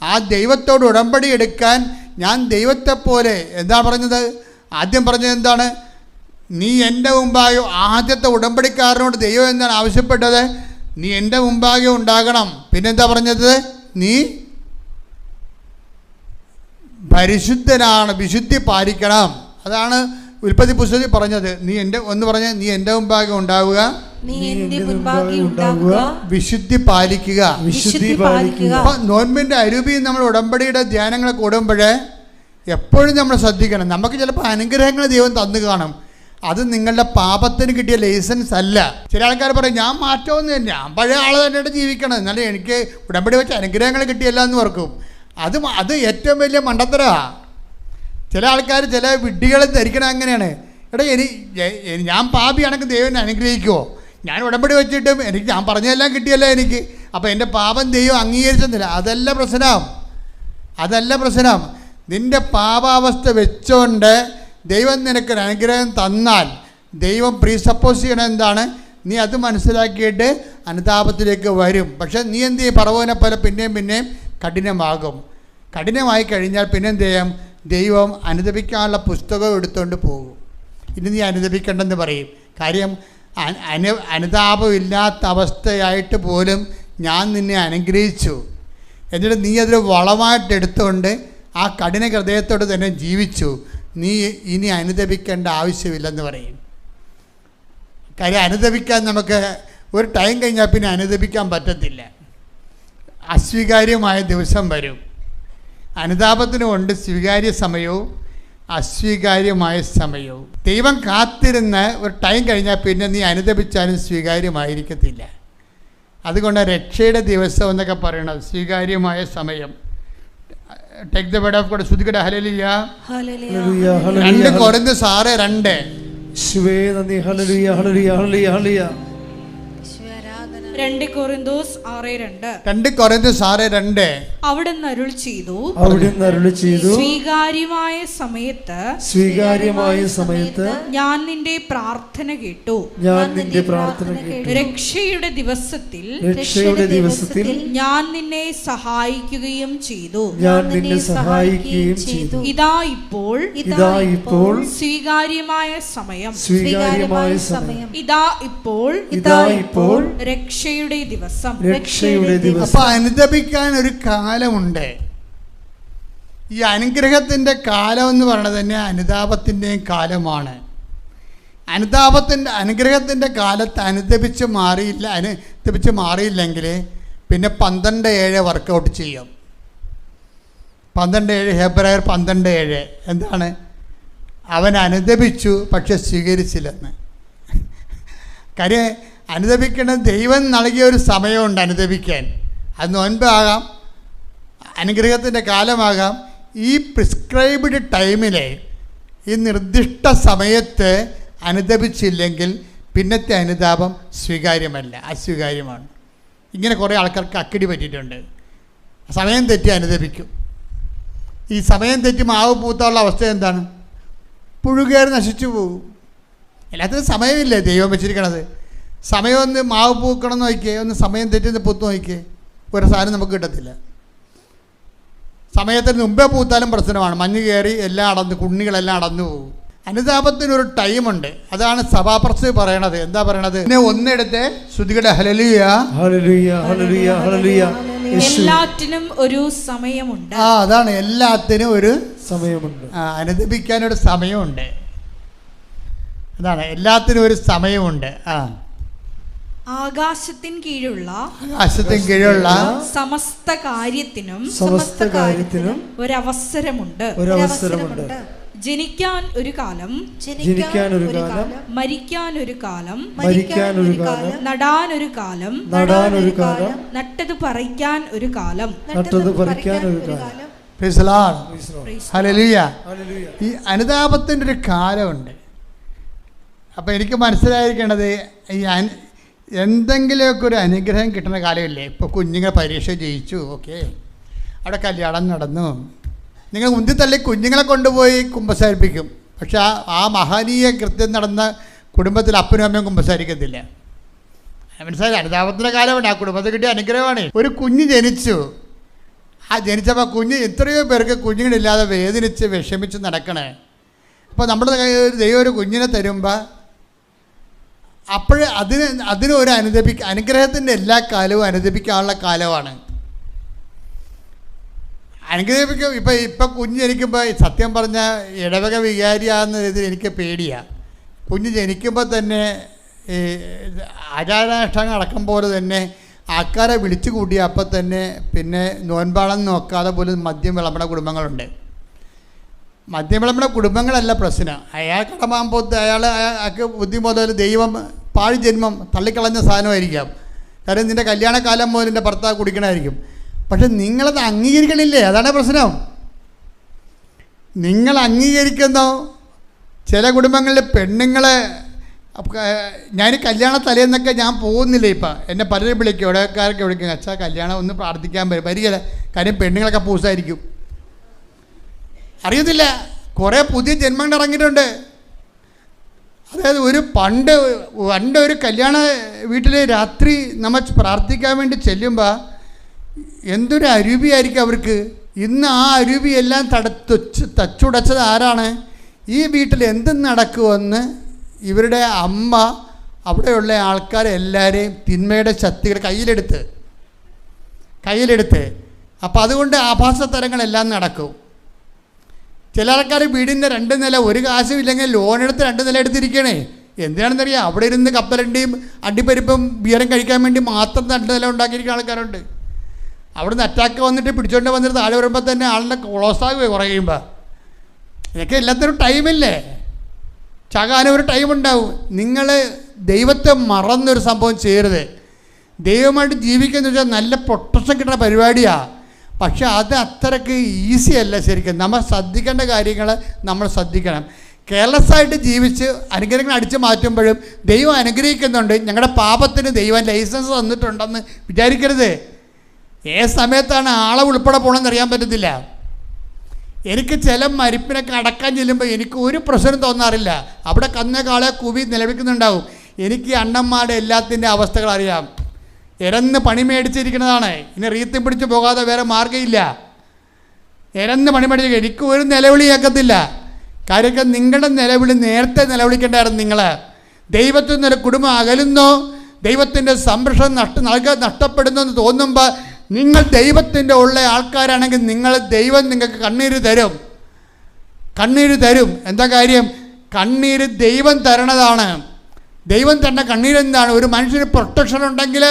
ആ ദൈവത്തോട് ഉടമ്പടി എടുക്കാൻ ഞാൻ ദൈവത്തെപ്പോലെ എന്താ പറഞ്ഞത്? ആദ്യം പറഞ്ഞത് എന്താണ്? നീ എൻ്റെ മുമ്പാകെ, ആദ്യത്തെ ഉടമ്പടിക്കാരനോട് ദൈവം എന്താണ് ആവശ്യപ്പെട്ടത്? നീ എൻ്റെ മുമ്പാകെ ഉണ്ടാകണം. പിന്നെന്താ പറഞ്ഞത്? നീ പരിശുദ്ധനാണ്, വിശുദ്ധി പാലിക്കണം. അതാണ് ഉൽപ്പത്തി പുസ്തകത്തിൽ പറഞ്ഞത്. നീ എൻ്റെ മുമ്പാകെ ഉണ്ടാവുക, വിശുദ്ധി പാലിക്കുക. അപ്പം നോൻപിൻ്റെ അരൂപിയും നമ്മൾ ഉടമ്പടിയുടെ ധ്യാനങ്ങൾ കൂടുമ്പോഴേ എപ്പോഴും നമ്മൾ ശ്രദ്ധിക്കണം. നമുക്ക് ചിലപ്പോൾ അനുഗ്രഹങ്ങൾ ദൈവം തന്നു കാണും, അത് നിങ്ങളുടെ പാപത്തിന് കിട്ടിയ ലൈസൻസ് അല്ല. ചില ആൾക്കാർ പറയും ഞാൻ മാറ്റമൊന്നുമില്ല, ഞാൻ പഴയ ആൾ തന്നെയായിട്ട് ജീവിക്കണം, എന്നാലും എനിക്ക് ഉടമ്പടി വെച്ച് അനുഗ്രഹങ്ങൾ കിട്ടിയല്ല എന്ന് ഓർക്കും. അത് ഏറ്റവും വലിയ മണ്ടത്തരമാണ്. ചില ആൾക്കാർ ചില വിഡ്ഢികളെ ധരിക്കണം അങ്ങനെയാണ്. എടാ ഞാൻ പാപിയാണെങ്കിൽ ദൈവം എന്നെ അനുഗ്രഹിക്കുമോ? ഞാൻ ഉടമ്പടി വെച്ചിട്ടും ഞാൻ പറഞ്ഞതെല്ലാം കിട്ടിയല്ല എനിക്ക്, അപ്പോൾ എൻ്റെ പാപം ദൈവം അംഗീകരിച്ചെന്നില്ല. അതല്ല പ്രശ്നം. നിൻ്റെ പാപാവസ്ഥ വെച്ചുകൊണ്ട് ദൈവം നിനക്കൊരു അനുഗ്രഹം തന്നാൽ ദൈവം പ്രീസപ്പോസ് ചെയ്യണം എന്താണ്? നീ അത് മനസ്സിലാക്കിയിട്ട് അനുതാപത്തിലേക്ക് വരും. പക്ഷേ നീ എന്ത് ചെയ്യും? പറവനെ പോലെ പിന്നെയും കഠിനമായി കഴിഞ്ഞാൽ പിന്നെ എന്ത് ചെയ്യാം? ദൈവം അനുദപിക്കാനുള്ള പുസ്തകം എടുത്തുകൊണ്ട് പോകും. ഇനി നീ അനുദപിക്കണ്ടെന്ന് പറയും. കാര്യം അനുതാപമില്ലാത്ത അവസ്ഥയായിട്ട് പോലും ഞാൻ നിന്നെ അനുഗ്രഹിച്ചു, എന്നിട്ട് നീ അതൊരു വളമായിട്ട് എടുത്തുകൊണ്ട് ആ കഠിന ഹൃദയത്തോട് തന്നെ ജീവിച്ചു. നീ ഇനി അനുദപിക്കേണ്ട ആവശ്യമില്ലെന്ന് പറയും. കാര്യം അനുദപിക്കാൻ നമുക്ക് ഒരു ടൈം കഴിഞ്ഞാൽ പിന്നെ അനുദപിക്കാൻ പറ്റത്തില്ല. അസ്വീകാര്യമായ ദിവസം വരും. അനുതാപത്തിനുമുണ്ട് സ്വീകാര്യ സമയവും അസ്വീകാര്യമായ സമയവും. ദൈവം കാത്തിരുന്ന് ഒരു ടൈം കഴിഞ്ഞാൽ പിന്നെ നീ അനുദപിച്ചാലും സ്വീകാര്യമായിരിക്കത്തില്ല. അതുകൊണ്ട് രക്ഷയുടെ ദിവസം എന്നൊക്കെ പറയണം, സ്വീകാര്യമായ സമയം. Take the word of God. ശ്രുതികട ഹല്ലേലൂയ. 2 കൊരിന്ത്യർ 6:2. യേശുവേ നന്ദി. ഹല്ലേലൂയ ഹല്ലേലൂയ ഹല്ലേലൂയ ഹല്ലേലൂയ. 2 കൊരിന്ത്യർ 6:2. 2 കൊരിന്ത്യർ 6:2. അവിടുന്ന് അരുളി ചെയ്തു, സ്വീകാര്യമായ സമയത്ത് ഞാൻ നിന്റെ പ്രാർത്ഥന കേട്ടു. രക്ഷയുടെ ദിവസത്തിൽ ഞാൻ നിന്നെ സഹായിക്കുകയും ചെയ്തു. ഇതാ ഇപ്പോൾ സ്വീകാര്യമായ സമയം. ഇതാ ഇപ്പോൾ രക്ഷയുടെ ദിവസം. അപ്പൊ അനുദപിക്കാൻ ഒരു കാലമുണ്ട്. ഈ അനുഗ്രഹത്തിൻ്റെ കാലം എന്ന് പറയുന്നത് തന്നെ അനുതാപത്തിൻ്റെയും കാലമാണ്. അനുഗ്രഹത്തിൻ്റെ കാലത്ത് അനുദപിച്ച് മാറിയില്ലെങ്കിൽ പിന്നെ 12:7 വർക്കൗട്ട് ചെയ്യും. 12:7 ഹെബ്രായർ 12:7 എന്താണ്? അവൻ അനുദപിച്ചു പക്ഷെ സ്വീകരിച്ചില്ലെന്ന്. കാര്യം അനുദപിക്കണം, ദൈവം നൽകിയ ഒരു സമയമുണ്ട് അനുദപിക്കാൻ. അത് നോൻപാകാം, അനുഗ്രഹത്തിൻ്റെ കാലമാകാം. ഈ പ്രിസ്ക്രൈബ്ഡ് ടൈമിൽ ഈ നിർദ്ദിഷ്ട സമയത്ത് അനുദപിച്ചില്ലെങ്കിൽ പിന്നത്തെ അനുതാപം സ്വീകാര്യമല്ല, അസ്വീകാര്യമാണ്. ഇങ്ങനെ കുറേ ആൾക്കാർക്ക് അക്കിടി പറ്റിയിട്ടുണ്ട്. സമയം തെറ്റി അനുദപിക്കും. ഈ സമയം തെറ്റി മാവ് പൂത്താനുള്ള അവസ്ഥ എന്താണ്? പുഴുകേറി നശിച്ചു പോകും. എല്ലാത്തിനും സമയമില്ലേ ദൈവം വെച്ചിരിക്കണത്? സമയം ഒന്ന് മാവ് പൂക്കണം എന്ന് നോക്കിയേ, ഒന്ന് സമയം തെറ്റി പൂത്ത് നോക്കിയേ, ഒരു സാധനം നമുക്ക് കിട്ടത്തില്ല. സമയത്തിന് മുമ്പേ പൂത്താലും പ്രശ്നമാണ്. മഞ്ഞ് കയറി എല്ലാം അടന്ന്, കുണ്ണികളെല്ലാം അടന്നു പോകും. അനുതാപത്തിനൊരു ടൈമുണ്ട്. അതാണ് സഭാപ്രസംഗി പറയണത്. എന്താ പറയണത്? ഒന്നെടുത്ത് ശ്രുതികട ഹല്ലേലൂയ ഹല്ലേലൂയ ഹല്ലേലൂയ ഹല്ലേലൂയ എല്ലാറ്റിനും ഒരു സമയമുണ്ട്. അതാണ്, എല്ലാത്തിനും ഒരു സമയമുണ്ട്. അനുദപിക്കാനൊരു സമയമുണ്ട്. അതാണ്, എല്ലാത്തിനും ഒരു സമയമുണ്ട്. ആകാശത്തിൻ കീഴുള്ള സമസ്ത കാര്യത്തിനും ഒരവസരമുണ്ട്. ജനിക്കാൻ ഒരു കാലം, മരിക്കാൻ ഒരു കാലം, നടാൻ ഒരു കാലം, നട്ടത് പറിക്കാൻ ഒരു കാലം. ഈ അനുതാപത്തിൻ്റെ ഒരു കാലമുണ്ട്. അപ്പം എനിക്ക് മനസ്സിലായിരിക്കേണ്ടത്, ഈ എന്തെങ്കിലുമൊക്കെ ഒരു അനുഗ്രഹം കിട്ടുന്ന കാലമില്ലേ. ഇപ്പോൾ കുഞ്ഞുങ്ങൾ പരീക്ഷ ജയിച്ചു, ഓക്കെ, അവിടെ കല്യാണം നടന്നു, നിങ്ങൾ ഉന്തിത്തള്ളി കുഞ്ഞുങ്ങളെ കൊണ്ടുപോയി കുമ്പസാരിപ്പിക്കും. പക്ഷെ ആ മഹനീയ കൃത്യം നടന്ന കുടുംബത്തിൽ അപ്പനും അമ്മയും കുമ്പസാരിക്കത്തില്ല. മനസ്സിലായി? അനുതാപത്തിൻ്റെ കാലമാണ്. ആ കുടുംബത്തിൽ കിട്ടിയ അനുഗ്രഹമാണ്. ഒരു കുഞ്ഞ് ജനിച്ചു, ജനിച്ചപ്പോൾ കുഞ്ഞ് എത്രയോ പേർക്ക് കുഞ്ഞുങ്ങളില്ലാതെ വേദനിച്ച് വിഷമിച്ച് നടക്കണേ. അപ്പോൾ നമ്മുടെ ദൈവം ഒരു കുഞ്ഞിനെ തരുമ്പോൾ അപ്പോൾ അതിന് ഒരു അനുഗ്രഹത്തിൻ്റെ എല്ലാ കാലവും അനുദപിക്കാനുള്ള കാലമാണ്. അനുഗ്രഹിക്കും. ഇപ്പം കുഞ്ഞ് ജനിക്കുമ്പോൾ സത്യം പറഞ്ഞാൽ ഇടവക വികാരിയാകുന്ന രീതിയിൽ എനിക്ക് പേടിയാണ്. കുഞ്ഞ് ജനിക്കുമ്പോൾ തന്നെ ഈ ആചാരാനുഷ്ഠാനം അടക്കം പോലെ തന്നെ ആൾക്കാരെ വിളിച്ചു കൂട്ടി അപ്പം തന്നെ പിന്നെ നോൻപാളം നോക്കാതെ പോലും മദ്യം വിളമ്പുന്ന കുടുംബങ്ങളുണ്ട്. മദ്യം വിളമ്പുന്ന കുടുംബങ്ങളല്ല പ്രശ്നം. അയാൾ കടമാകുമ്പോൾ അയാൾക്ക് ബുദ്ധി മുതൽ ദൈവം പാഴ് ജന്മം തള്ളിക്കളഞ്ഞ സാധനമായിരിക്കാം. കാര്യം നിൻ്റെ കല്യാണക്കാലം മുതൽ എൻ്റെ ഭർത്താവ് കുടിക്കണമായിരിക്കും. പക്ഷെ നിങ്ങളത് അംഗീകരിക്കണില്ലേ, അതാണ് പ്രശ്നം. നിങ്ങൾ അംഗീകരിക്കുന്നോ? ചില കുടുംബങ്ങളിൽ പെണ്ണുങ്ങളെ ഞാൻ കല്യാണ തലേന്നൊക്കെ ഞാൻ പോകുന്നില്ല. ഇപ്പം എന്നെ പലരും വിളിക്കും, ഇവിടെക്കാരൊക്കെ വിളിക്കും, അച്ഛാ കല്യാണം ഒന്ന് പ്രാർത്ഥിക്കാൻ വരികയില്ല. കാര്യം പെണ്ണുങ്ങളൊക്കെ പൂസായിരിക്കും. അറിയത്തില്ല, കുറേ പുതിയ ജന്മങ്ങൾ ഇറങ്ങിയിട്ടുണ്ട്. അതായത് പണ്ട് ഒരു കല്യാണ വീട്ടിൽ രാത്രി നമ്മൾ പ്രാർത്ഥിക്കാൻ വേണ്ടി ചെല്ലുമ്പോൾ എന്തൊരു അരൂപിയായിരിക്കും അവർക്ക്. ഇന്ന് ആ അരൂപിയെല്ലാം തച്ചുടച്ചത് ആരാണ്? ഈ വീട്ടിൽ എന്ത് നടക്കുമെന്ന് ഇവരുടെ അമ്മ അവിടെയുള്ള ആൾക്കാരെല്ലാവരെയും തിന്മയുടെ ശക്തികൾ കയ്യിലെടുത്ത് അപ്പോൾ അതുകൊണ്ട് ആഭാസത്തരങ്ങളെല്ലാം നടക്കും. ചില ആൾക്കാർ വീടിൻ്റെ 2 നില, ഒരു കാശും ഇല്ലെങ്കിൽ ലോണെടുത്ത് 2 നില എടുത്തിരിക്കണേ. എന്തിനാണെന്നറിയാം, അവിടെ ഇരുന്ന് കപ്പലണ്ടിയും അണ്ടിപ്പരിപ്പും ബിയറും കഴിക്കാൻ വേണ്ടി മാത്രം 2 നില ഉണ്ടാക്കിയിരിക്കുന്ന ആൾക്കാരുണ്ട്. അവിടുന്ന് അറ്റാക്ക് വന്നിട്ട് പിടിച്ചോണ്ട് വന്നിട്ട് താഴെ വരുമ്പോൾ തന്നെ ആളിൻ്റെ ക്ലോസാകുക കുറയുമ്പോൾ. ഇതൊക്കെ എല്ലാത്തിനും ടൈമില്ലേ, ചകാനും ഒരു ടൈമുണ്ടാവും. നിങ്ങൾ ദൈവത്തെ മറന്നൊരു സംഭവം ചെയ്യരുത്. ദൈവമായിട്ട് ജീവിക്കുക വെച്ചാൽ നല്ല പ്രൊട്ടക്ഷൻ കിട്ടുന്ന പരിപാടിയാണ്. പക്ഷെ അത് അത്രയ്ക്ക് ഈസി അല്ല. ശരിക്കും നമ്മൾ ശ്രദ്ധിക്കേണ്ട കാര്യങ്ങൾ നമ്മൾ ശ്രദ്ധിക്കണം. കെയർലെസ്സായിട്ട് ജീവിച്ച് അനുഗ്രഹങ്ങൾ അടിച്ചു മാറ്റുമ്പോഴും ദൈവം അനുഗ്രഹിക്കുന്നുണ്ട്. ഞങ്ങളുടെ പാപത്തിന് ദൈവം ലൈസൻസ് തന്നിട്ടുണ്ടെന്ന് വിചാരിക്കരുത്. ഏത് സമയത്താണ് ആളെ ഉൾപ്പെടെ പോകണമെന്ന് അറിയാൻ പറ്റത്തില്ല. എനിക്ക് ചില മരിപ്പിനൊക്കെ അടക്കാൻ ചെല്ലുമ്പോൾ എനിക്ക് ഒരു പ്രശ്നം തോന്നാറില്ല. അവിടെ കന്നകാളെ കുവി നിലവിക്കുന്നുണ്ടാവും. എനിക്ക് ഈ അണ്ണന്മാരുടെ എല്ലാത്തിൻ്റെ അവസ്ഥകൾ അറിയാം. ഇരന്ന് പണി മേടിച്ചിരിക്കുന്നതാണ്. ഇനി റീത്തി പിടിച്ച് പോകാതെ വേറെ മാർഗ്ഗമില്ല. ഇരന്ന് പണി മേടിച്ചിരിക്കുക. എനിക്ക് ഒരു നിലവിളി കേൾക്കത്തില്ല. കാര്യമൊക്കെ നിങ്ങളുടെ നിലവിളി നേരത്തെ നിലവിളിക്കേണ്ടായിരുന്നു. നിങ്ങൾ ദൈവത്തിൽ നിന്നൊരു കുടുംബം അകലുന്നോ, ദൈവത്തിൻ്റെ സംരക്ഷണം നഷ്ടപ്പെടുന്നു എന്ന് തോന്നുമ്പോൾ നിങ്ങൾ ദൈവത്തിൻ്റെ ഉള്ള ആൾക്കാരാണെങ്കിൽ ദൈവം നിങ്ങൾക്ക് കണ്ണീര് തരും. എന്താ കാര്യം? കണ്ണീര് ദൈവം തരണതാണ്. ദൈവം തരുന്ന കണ്ണീരെന്താണ്? ഒരു മനുഷ്യന് പ്രൊട്ടക്ഷൻ ഉണ്ടെങ്കിൽ,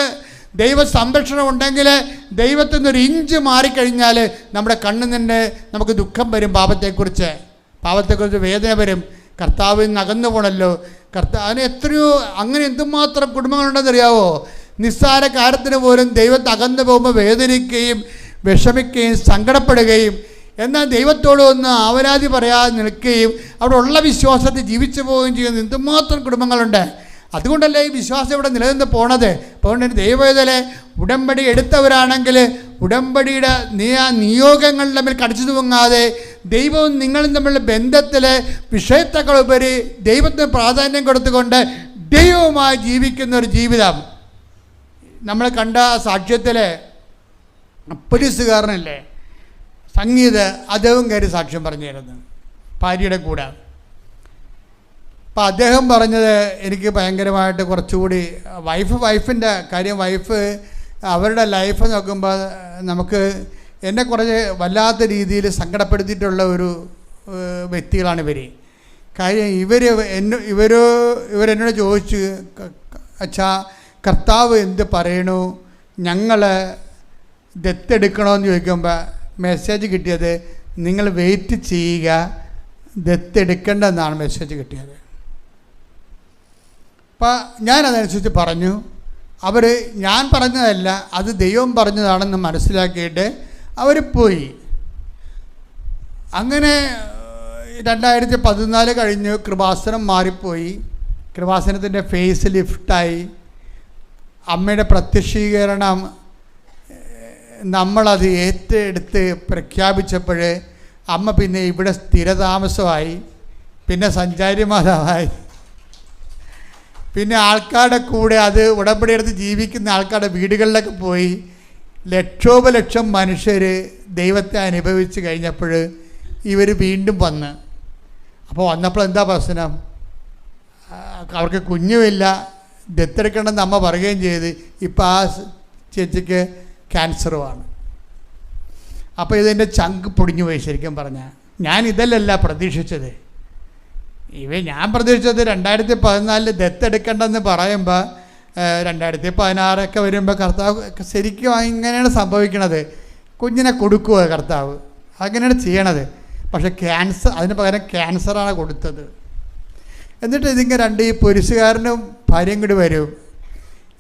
ദൈവ സംരക്ഷണം ഉണ്ടെങ്കിൽ, ദൈവത്തിൽ നിന്നൊരു ഇഞ്ച് മാറിക്കഴിഞ്ഞാൽ നമ്മുടെ കണ്ണിന് നമുക്ക് ദുഃഖം വരും. പാപത്തെക്കുറിച്ച് വേദന വരും. കർത്താവിൽ നിന്ന് അകന്നു പോകണമല്ലോ. അതിന് എത്രയോ അങ്ങനെ എന്തുമാത്രം കുടുംബങ്ങളുണ്ടെന്നറിയാവോ? നിസ്സാര കാര്യത്തിന് പോലും ദൈവത്തെ അകന്നു പോകുമ്പോൾ വേദനിക്കുകയും വിഷമിക്കുകയും സങ്കടപ്പെടുകയും, എന്നാൽ ദൈവത്തോട് ഒന്ന് ആവരാതി പറയാതെ നിൽക്കുകയും അവിടെ ഉള്ള വിശ്വാസത്തിൽ ജീവിച്ചു പോവുകയും ചെയ്യുന്ന എന്തുമാത്രം കുടുംബങ്ങളുണ്ട്. അതുകൊണ്ടല്ലേ ഈ വിശ്വാസം ഇവിടെ നിലനിന്ന് പോണത്. അതുകൊണ്ട് ദൈവവേദലെ ഉടമ്പടി എടുത്തവരാണെങ്കിൽ ഉടമ്പടിയുടെ നിയോഗങ്ങൾ തമ്മിൽ കടിച്ചു തൂങ്ങാതെ ദൈവവും നിങ്ങളും തമ്മിലുള്ള ബന്ധത്തിൽ വിഷയത്തെക്കാളുപരി ദൈവത്തിന് പ്രാധാന്യം കൊടുത്തുകൊണ്ട് ദൈവവുമായി ജീവിക്കുന്ന ഒരു ജീവിതം. നമ്മൾ കണ്ട സാക്ഷ്യത്തിൽ പോലീസുകാരനല്ലേ സംഗീത, അദ്ദേഹം കയറി സാക്ഷ്യം പറഞ്ഞിരുന്നു ഭാര്യയുടെ കൂടെ. അപ്പം അദ്ദേഹം പറഞ്ഞത് എനിക്ക് ഭയങ്കരമായിട്ട് കുറച്ചുകൂടി വൈഫിൻ്റെ കാര്യം. വൈഫ് അവരുടെ ലൈഫ് നോക്കുമ്പോൾ നമുക്ക് എന്നെ കുറച്ച് വല്ലാത്ത രീതിയിൽ സങ്കടപ്പെടുത്തിയിട്ടുള്ള ഒരു വ്യക്തികളാണ് ഇവർ. കാര്യം ഇവരെന്നോട് ചോദിച്ചു, അച്ഛാ കർത്താവ് എന്ത് പറയണു, ഞങ്ങൾ ദത്തെടുക്കണമെന്ന് ചോദിക്കുമ്പോൾ മെസ്സേജ് കിട്ടിയത് നിങ്ങൾ വെയിറ്റ് ചെയ്യുക, ദത്തെടുക്കേണ്ടെന്നാണ് മെസ്സേജ് കിട്ടിയത്. അപ്പം ഞാനതനുസരിച്ച് പറഞ്ഞു. അവർ ഞാൻ പറഞ്ഞതല്ല, അത് ദൈവം പറഞ്ഞതാണെന്ന് മനസ്സിലാക്കിയിട്ട് അവർ പോയി. അങ്ങനെ 2014 കഴിഞ്ഞ് കൃപാസനം മാറിപ്പോയി. കൃപാസനത്തിൻ്റെ ഫേസ് ലിഫ്റ്റായി. അമ്മയുടെ പ്രത്യക്ഷീകരണം നമ്മളത് ഏറ്റെടുത്ത് പ്രഖ്യാപിച്ചപ്പോൾ അമ്മ പിന്നെ ഇവിടെ സ്ഥിരതാമസമായി, പിന്നെ സഞ്ചാരി മാതാവായി, പിന്നെ ആൾക്കാരുടെ കൂടെ അത് ഉടമ്പടി എടുത്ത് ജീവിക്കുന്ന ആൾക്കാരുടെ വീടുകളിലൊക്കെ പോയി ലക്ഷോപലക്ഷം മനുഷ്യർ ദൈവത്തെ അനുഭവിച്ച് കഴിഞ്ഞപ്പോൾ ഇവർ വീണ്ടും വന്ന്. അപ്പോൾ വന്നപ്പോൾ എന്താ പ്രശ്നം? അവർക്ക് കുഞ്ഞുമില്ല, ദത്തെടുക്കണമെന്ന് അമ്മ പറയുകയും ചെയ്ത്. ഇപ്പോൾ ആ ചേച്ചിക്ക് ക്യാൻസറുമാണ്. അപ്പോൾ ഇതിൻ്റെ ചങ്ക് പൊടിഞ്ഞു പോയി. ശരിക്കും പറഞ്ഞാൽ ഞാൻ ഇതല്ലല്ല പ്രതീക്ഷിച്ചത്. ഞാൻ പ്രതീക്ഷിച്ചത് 2014 ദത്തെടുക്കേണ്ടെന്ന് പറയുമ്പോൾ 2016 വരുമ്പോൾ കർത്താവ് ശരിക്കും ഇങ്ങനെയാണ് സംഭവിക്കണത്. കുഞ്ഞിനെ കൊടുക്കുക കർത്താവ്, അങ്ങനെയാണ് ചെയ്യണത്. പക്ഷേ അതിന് പകരം ക്യാൻസറാണ് കൊടുത്തത്. എന്നിട്ട് ഇതിങ്ങനെ ഈ പുരുഷുകാരനും ഭാര്യയും കൂടി വരും.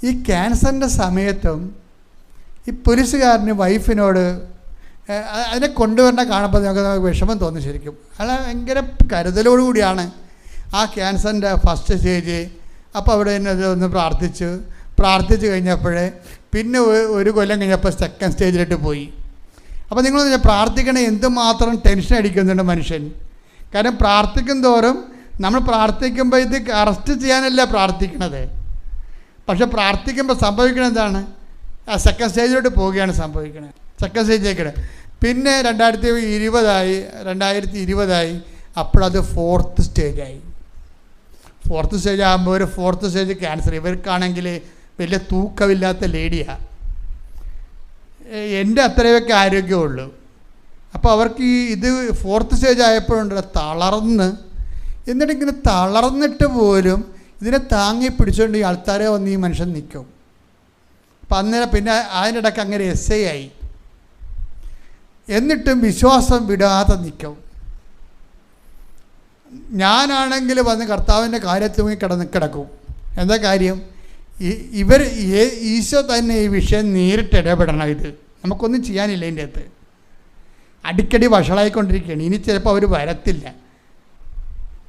ഈ ക്യാൻസറിൻ്റെ സമയത്തും ഈ പുരുഷുകാരന് വൈഫിനോട് അതിനെ കൊണ്ടുവരേണ്ട കാണുമ്പോൾ നമുക്ക് വിഷമം തോന്നി. ശരിക്കും അയാൾ ഭയങ്കര കരുതലോടുകൂടിയാണ് ആ ക്യാൻസറിൻ്റെ ഫസ്റ്റ് സ്റ്റേജ്. അപ്പോൾ അവിടെ തന്നെ ഒന്ന് പ്രാർത്ഥിച്ച് കഴിഞ്ഞപ്പോൾ പിന്നെ ഒരു കൊല്ലം കഴിഞ്ഞപ്പോൾ സെക്കൻഡ് സ്റ്റേജിലോട്ട് പോയി. അപ്പോൾ നിങ്ങൾ പ്രാർത്ഥിക്കണേ എന്തുമാത്രം ടെൻഷൻ അടിക്കുന്നുണ്ട് മനുഷ്യൻ. കാരണം പ്രാർത്ഥിക്കും തോറും നമ്മൾ പ്രാർത്ഥിക്കുമ്പോൾ ഇത് അറസ്റ്റ് ചെയ്യാനല്ല പ്രാർത്ഥിക്കണത്. പക്ഷെ പ്രാർത്ഥിക്കുമ്പോൾ സംഭവിക്കണത് എന്താണ്? സെക്കൻഡ് സ്റ്റേജിലോട്ട് പോവുകയാണ് സംഭവിക്കുന്നത്. സെക്കൻഡ് സ്റ്റേജിലേക്ക് പിന്നെ 2020 അപ്പോഴത് ഫോർത്ത് സ്റ്റേജായി. ഫോർത്ത് സ്റ്റേജ് ആകുമ്പോൾ ഒരു ഫോർത്ത് സ്റ്റേജ് ക്യാൻസർ. ഇവർക്കാണെങ്കിൽ വലിയ തൂക്കമില്ലാത്ത ലേഡിയാണ്. എൻ്റെ അത്രയൊക്കെ ആരോഗ്യമുള്ളൂ. അപ്പോൾ അവർക്ക് ഇത് ഫോർത്ത് സ്റ്റേജ് ആയപ്പോഴുണ്ട് തളർന്ന്. എന്നിട്ട് ഇങ്ങനെ തളർന്നിട്ട് പോലും ഇതിനെ താങ്ങി പിടിച്ചുകൊണ്ട് ഈ ആൾക്കാരെ വന്ന് ഈ മനുഷ്യൻ നിൽക്കും. അപ്പം അന്നേരം പിന്നെ അതിനിടയ്ക്ക് അങ്ങനെ SA ആയി. എന്നിട്ടും വിശ്വാസം വിടാതെ നിൽക്കും. ഞാനാണെങ്കിൽ വന്ന് കർത്താവിൻ്റെ കാര്യത്തിൽ കിടക്കും. എന്താ കാര്യം? ഈശോ തന്നെ ഈ വിഷയം നേരിട്ട് ഇടപെടണം. ഇത് നമുക്കൊന്നും ചെയ്യാനില്ല. ഇതിൻ്റെ അകത്ത് അടിക്കടി വഷളായിക്കൊണ്ടിരിക്കുകയാണ്. ഇനി ചിലപ്പോൾ അവർ വരത്തില്ല.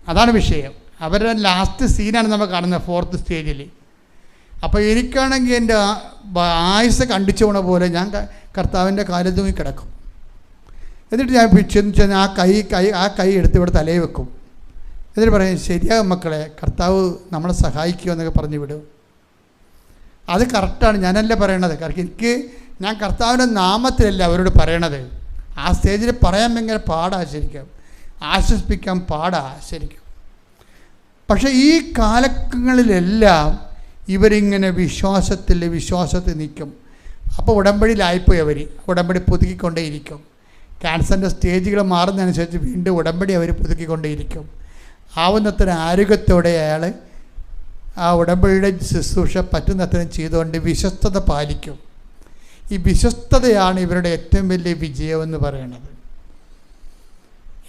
അതാണ് വിഷയം. അവരുടെ ലാസ്റ്റ് സീനാണ് നമ്മൾ കാണുന്നത് ഫോർത്ത് സ്റ്റേജിൽ. അപ്പോൾ എനിക്കാണെങ്കിൽ എൻ്റെ ആയുസ് കണ്ടിച്ചു പോണ പോലെ ഞാൻ കർത്താവിൻ്റെ കാര്യത്തിൽ കിടക്കും. എന്നിട്ട് ഞാൻ ചെന്ന് ആ കൈ എടുത്ത് ഇവിടെ തലയിൽ വെക്കും. എന്നിട്ട് പറയും, ശരിയാകും മക്കളെ, കർത്താവ് നമ്മളെ സഹായിക്കുക എന്നൊക്കെ പറഞ്ഞു വിടും. അത് കറക്റ്റാണ്. ഞാനല്ല പറയണത്. കാരണം ഞാൻ കർത്താവിൻ്റെ നാമത്തിലല്ല അവരോട് പറയണത്. ആ സ്റ്റേജിൽ പറയാൻ ഭയങ്കര പാടാണ് ശരിക്കും, ആശ്വസിപ്പിക്കാൻ പാടാണ് ശരിക്കും. പക്ഷേ ഈ കാലങ്ങളിലെല്ലാം ഇവരിങ്ങനെ വിശ്വാസത്തിൽ നിൽക്കും. അപ്പോൾ ഉടമ്പടിയിലായിപ്പോയി അവർ. ഉടമ്പടി പുതുക്കിക്കൊണ്ടേയിരിക്കും. ക്യാൻസറിൻ്റെ സ്റ്റേജുകൾ മാറുന്നതനുസരിച്ച് വീണ്ടും ഉടമ്പടി അവർ പുതുക്കിക്കൊണ്ടേയിരിക്കും. ആവുന്നത്ര ആരോഗ്യത്തോടെ അയാൾ ആ ഉടമ്പടിയുടെ ശുശ്രൂഷ പറ്റുന്നത്രയും ചെയ്തുകൊണ്ട് വിശ്വസ്തത പാലിക്കും. ഈ വിശ്വസ്തതയാണ് ഇവരുടെ ഏറ്റവും വലിയ വിജയമെന്ന് പറയുന്നത്.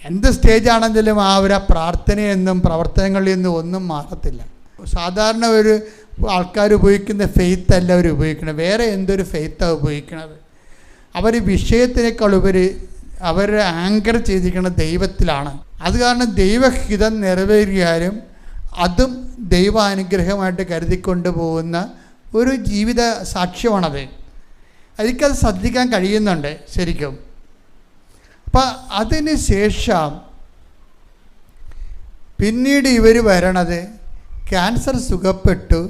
എന്ത് സ്റ്റേജാണെങ്കിലും ആ ഒരു പ്രാർത്ഥനയെന്നും പ്രവർത്തനങ്ങളിൽ നിന്നും ഒന്നും മാറത്തില്ല. സാധാരണ ഒരു ആൾക്കാർ ഉപയോഗിക്കുന്ന ഫെയ്ത്ത് അല്ല അവർ ഉപയോഗിക്കുന്നത്. വേറെ എന്തൊരു ഫെയ്ത്താണ് ഉപയോഗിക്കുന്നത്. അവർ വിഷയത്തിനേക്കാൾ ഉപരി അവർ ആങ്കർ ചെയ്തിരിക്കുന്നത് ദൈവത്തിലാണ്. അത് കാരണം ദൈവഹിതം നിറവേറിയാലും അതും ദൈവാനുഗ്രഹമായിട്ട് കരുതിക്കൊണ്ട് പോകുന്ന ഒരു ജീവിത സാക്ഷ്യമാണത്. എനിക്കത് ശ്രദ്ധിക്കാൻ കഴിയുന്നുണ്ട് ശരിക്കും. അപ്പം അതിന് ശേഷം പിന്നീട് ഇവർ വരണത് ക്യാൻസർ സുഖപ്പെട്ടു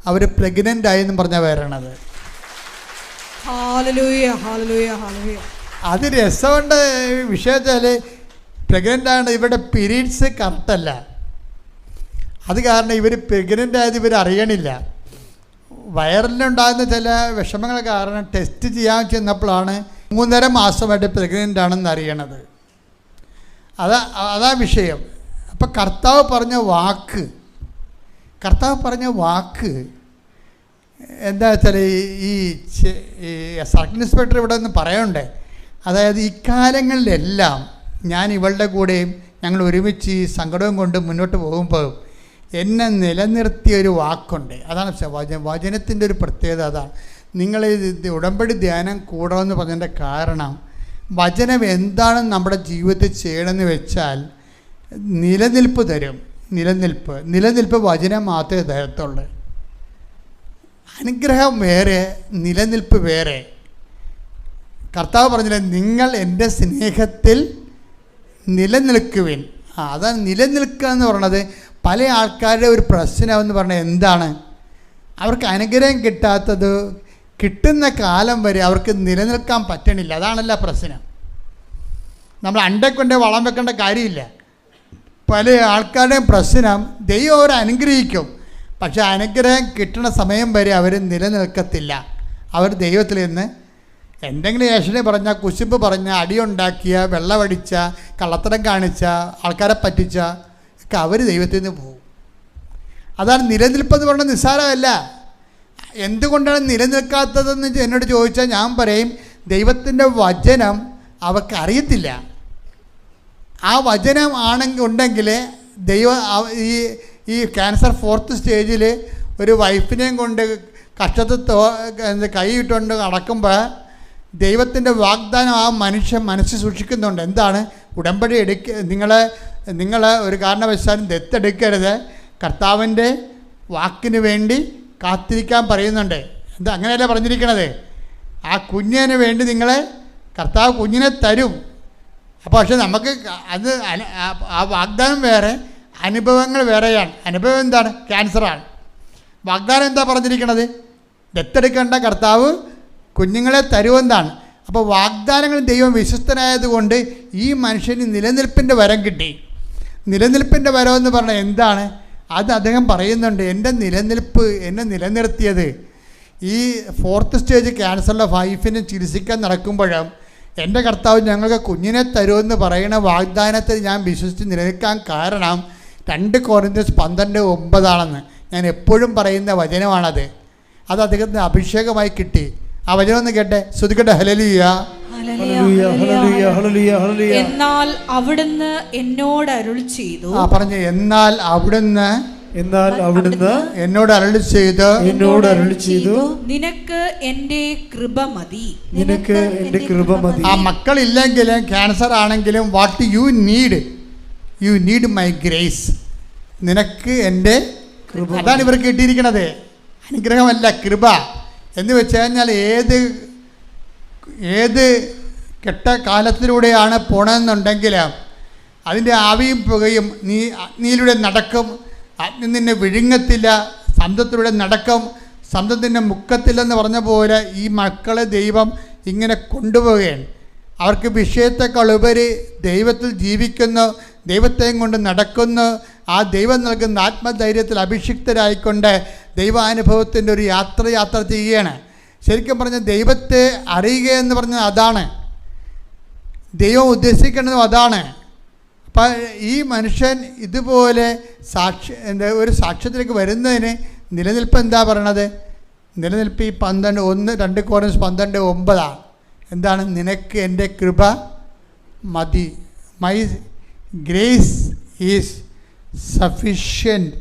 അവർ പ്രഗ്നൻ്റ് ആയെന്നും പറഞ്ഞാൽ വരണത്. അത് രസമുണ്ട് വിഷയത്തിൽ. പ്രഗ്നൻ്റ് ആണ്, ഇവരുടെ പീരീഡ്സ് കറക്റ്റല്ല. അത് കാരണം ഇവർ പ്രഗ്നൻ്റ് ആയത് ഇവർ അറിയണില്ല. വയറിലുണ്ടാകുന്ന ചില വിഷമങ്ങൾ കാരണം ടെസ്റ്റ് ചെയ്യാൻ ചെന്നപ്പോഴാണ് 3.5 മാസമായിട്ട് പ്രഗ്നൻ്റ് ആണെന്ന് അറിയണത്. അതാ വിഷയം. അപ്പം കർത്താവ് പറഞ്ഞ വാക്ക് എന്താ വെച്ചാൽ ഈ സർക്കിൾ ഇൻസ്പെക്ടർ ഇവിടെ ഒന്ന് പറയണ്ടേ, അതായത് ഇക്കാലങ്ങളിലെല്ലാം ഞാൻ ഇവളുടെ കൂടെയും ഞങ്ങൾ ഒരുമിച്ച് ഈ സങ്കടവും കൊണ്ട് മുന്നോട്ട് പോകുമ്പോൾ എന്നെ നിലനിർത്തിയൊരു വാക്കുണ്ട്. അതാണ് വചനത്തിൻ്റെ ഒരു പ്രത്യേകത. അതാണ് നിങ്ങൾ ഉടമ്പടി ധ്യാനം കൂടണമെന്ന് പറഞ്ഞതിൻ്റെ കാരണം വചനം എന്താണെന്ന് നമ്മുടെ ജീവിതത്തിൽ ചെയ്യണമെന്ന് വെച്ചാൽ നിലനിൽപ്പ് തരും. നിലനിൽപ്പ് വചനം മാത്രമേ തരത്തുള്ളൂ. അനുഗ്രഹം വേറെ, നിലനിൽപ്പ് വേറെ. കർത്താവ് പറഞ്ഞില്ല, നിങ്ങൾ എൻ്റെ സ്നേഹത്തിൽ നിലനിൽക്കുവിൻ. അതാണ് നിലനിൽക്കുക എന്ന് പറയണത്. പല ആൾക്കാരുടെ ഒരു പ്രശ്നമെന്ന് പറഞ്ഞാൽ എന്താണ്, അവർക്ക് അനുഗ്രഹം കിട്ടുന്ന കാലം വരെ അവർക്ക് നിലനിൽക്കാൻ പറ്റണില്ല. അതാണല്ല പ്രശ്നം. നമ്മൾ അണ്ടക്കൊണ്ട് വളം വെക്കേണ്ട കാര്യമില്ല. പല ആൾക്കാരുടെയും പ്രശ്നം ദൈവം അവരെ അനുഗ്രഹിക്കും, പക്ഷെ അനുഗ്രഹം കിട്ടുന്ന സമയം വരെ അവർ നിലനിൽക്കത്തില്ല. അവർ ദൈവത്തിൽ നിന്ന് എന്തെങ്കിലും ഏഷണി പറഞ്ഞാൽ, കുശുമ്പ് പറഞ്ഞാൽ, അടിയുണ്ടാക്കിയ, വെള്ളമടിച്ച, കള്ളത്തരം കാണിച്ച, ആൾക്കാരെ പറ്റിച്ച ഒക്കെ അവർ ദൈവത്തിൽ നിന്ന് പോകും. അതാണ് നിലനിൽപ്പെന്ന് പറഞ്ഞാൽ നിസ്സാരമല്ല. എന്തുകൊണ്ടാണ് നിലനിൽക്കാത്തതെന്ന് എന്നോട് ചോദിച്ചാൽ ഞാൻ പറയും, ദൈവത്തിൻ്റെ വചനം അവർക്ക് അറിയത്തില്ല. ആ വചനം ഉണ്ടെങ്കിൽ ഈ ക്യാൻസർ 4th സ്റ്റേജിൽ ഒരു വൈഫിനെയും കൊണ്ട് കഷ്ടത്തിൽ കൈ ഇട്ടുകൊണ്ട് നടക്കുമ്പോൾ ദൈവത്തിൻ്റെ വാഗ്ദാനം ആ മനുഷ്യൻ മനസ്സിൽ സൂക്ഷിക്കുന്നുണ്ട്. എന്താണ്? ഉടമ്പടി നിങ്ങൾ ഒരു കാരണവശാലും ദത്തെടുക്കരുത്, കർത്താവിൻ്റെ വാക്കിന് വേണ്ടി കാത്തിരിക്കാൻ പറയുന്നുണ്ട്. എന്താ അങ്ങനെയല്ല പറഞ്ഞിരിക്കണത്? ആ കുഞ്ഞിന് വേണ്ടി കർത്താവ് കുഞ്ഞിനെ തരും. അപ്പോൾ പക്ഷെ നമുക്ക് അത് ആ വാഗ്ദാനം വേറെ, അനുഭവങ്ങൾ വേറെയാണ്. അനുഭവം എന്താണ്? ക്യാൻസറാണ്. വാഗ്ദാനം എന്താ പറഞ്ഞിരിക്കണത്? ദത്തെടുക്കേണ്ട, കർത്താവ് കുഞ്ഞുങ്ങളെ തരുമെന്നാണ്. അപ്പോൾ വാഗ്ദാനങ്ങൾ ദൈവം വിശ്വസ്തനായതുകൊണ്ട് ഈ മനുഷ്യന് നിലനിൽപ്പിൻ്റെ വരം കിട്ടി. നിലനിൽപ്പിൻ്റെ വരം എന്ന് പറഞ്ഞാൽ എന്താണ്? അത് അദ്ദേഹം പറയുന്നുണ്ട്, എൻ്റെ നിലനിൽപ്പ് എന്നെ നിലനിർത്തിയത് ഈ 4th സ്റ്റേജ് ക്യാൻസറിലെ വൈഫിനെ ചികിത്സിക്കാൻ നടക്കുമ്പോഴും എൻ്റെ കർത്താവ് ഞങ്ങൾക്ക് കുഞ്ഞിനെ തരുമെന്ന് പറയുന്ന വാഗ്ദാനത്തിൽ ഞാൻ വിശ്വസിച്ച് നിലനിൽക്കാൻ കാരണം 2 Corinthians 12:9 ഞാൻ എപ്പോഴും പറയുന്ന വചനമാണത്. അത് അദ്ദേഹത്തിന് അഭിഷേകമായി കിട്ടി. ആ വചനം ഒന്ന് കേട്ടെ, ശ്രുതിക്കട്ടെ. ഹല്ലേലൂയ. എന്നാൽ അവിടുന്ന് എന്നോട് അരുളി ചെയ്തു. പറഞ്ഞു, എന്നാൽ അവിടുന്ന് എന്നോട് അരുളി ചെയ്തു, നിനക്ക് എൻ്റെ കൃപ മതി. ആ മക്കളില്ലെങ്കിലും ക്യാൻസർ ആണെങ്കിലും what you need my grace. നിനക്ക് എൻ്റെ കൃപ. അതാണ് ഇവർക്ക് കിട്ടിയിരിക്കണത്. അനുഗ്രഹമല്ല, കൃപ എന്ന് വെച്ച് കഴിഞ്ഞാൽ ഏത് കെട്ട കാലത്തിലൂടെയാണ് പോണെന്നുണ്ടെങ്കിൽ അതിൻ്റെ ആവിയും പുകയും നീ അഗ്നിയിലൂടെ നടക്കും, അഗ്നി നിന്നെ വിഴുങ്ങത്തില്ല, സന്തത്തിലൂടെ നടക്കും, സന്തം നിന്നെ മുക്കത്തില്ലെന്ന് പറഞ്ഞ പോലെ ഈ മക്കളെ ദൈവം ഇങ്ങനെ കൊണ്ടുപോവുകയാണ്. അവർക്ക് വിഷയത്തെക്കാൾ ഉപരി ദൈവത്തിൽ ജീവിക്കുന്നു, ദൈവത്തെയും കൊണ്ട് നടക്കുന്നു. ആ ദൈവം നൽകുന്ന ആത്മധൈര്യത്തിൽ അഭിഷിക്തരായിക്കൊണ്ട് ദൈവാനുഭവത്തിൻ്റെ ഒരു യാത്ര ചെയ്യുകയാണ്. ശരിക്കും പറഞ്ഞാൽ ദൈവത്തെ അറിയുക എന്ന് പറഞ്ഞാൽ അതാണ്, ദൈവം ഉദ്ദേശിക്കുന്നതും അതാണ്. അപ്പം ഈ മനുഷ്യൻ ഇതുപോലെ ഒരു സാക്ഷ്യത്തിലേക്ക് വരുന്നതിന് നിലനിൽപ്പ് എന്താ പറയണത്? നിലനിൽപ്പ് ഈ 2 Corinthians 12:9 എന്താണ്? നിനക്ക് എൻ്റെ കൃപ മതി. My grace is sufficient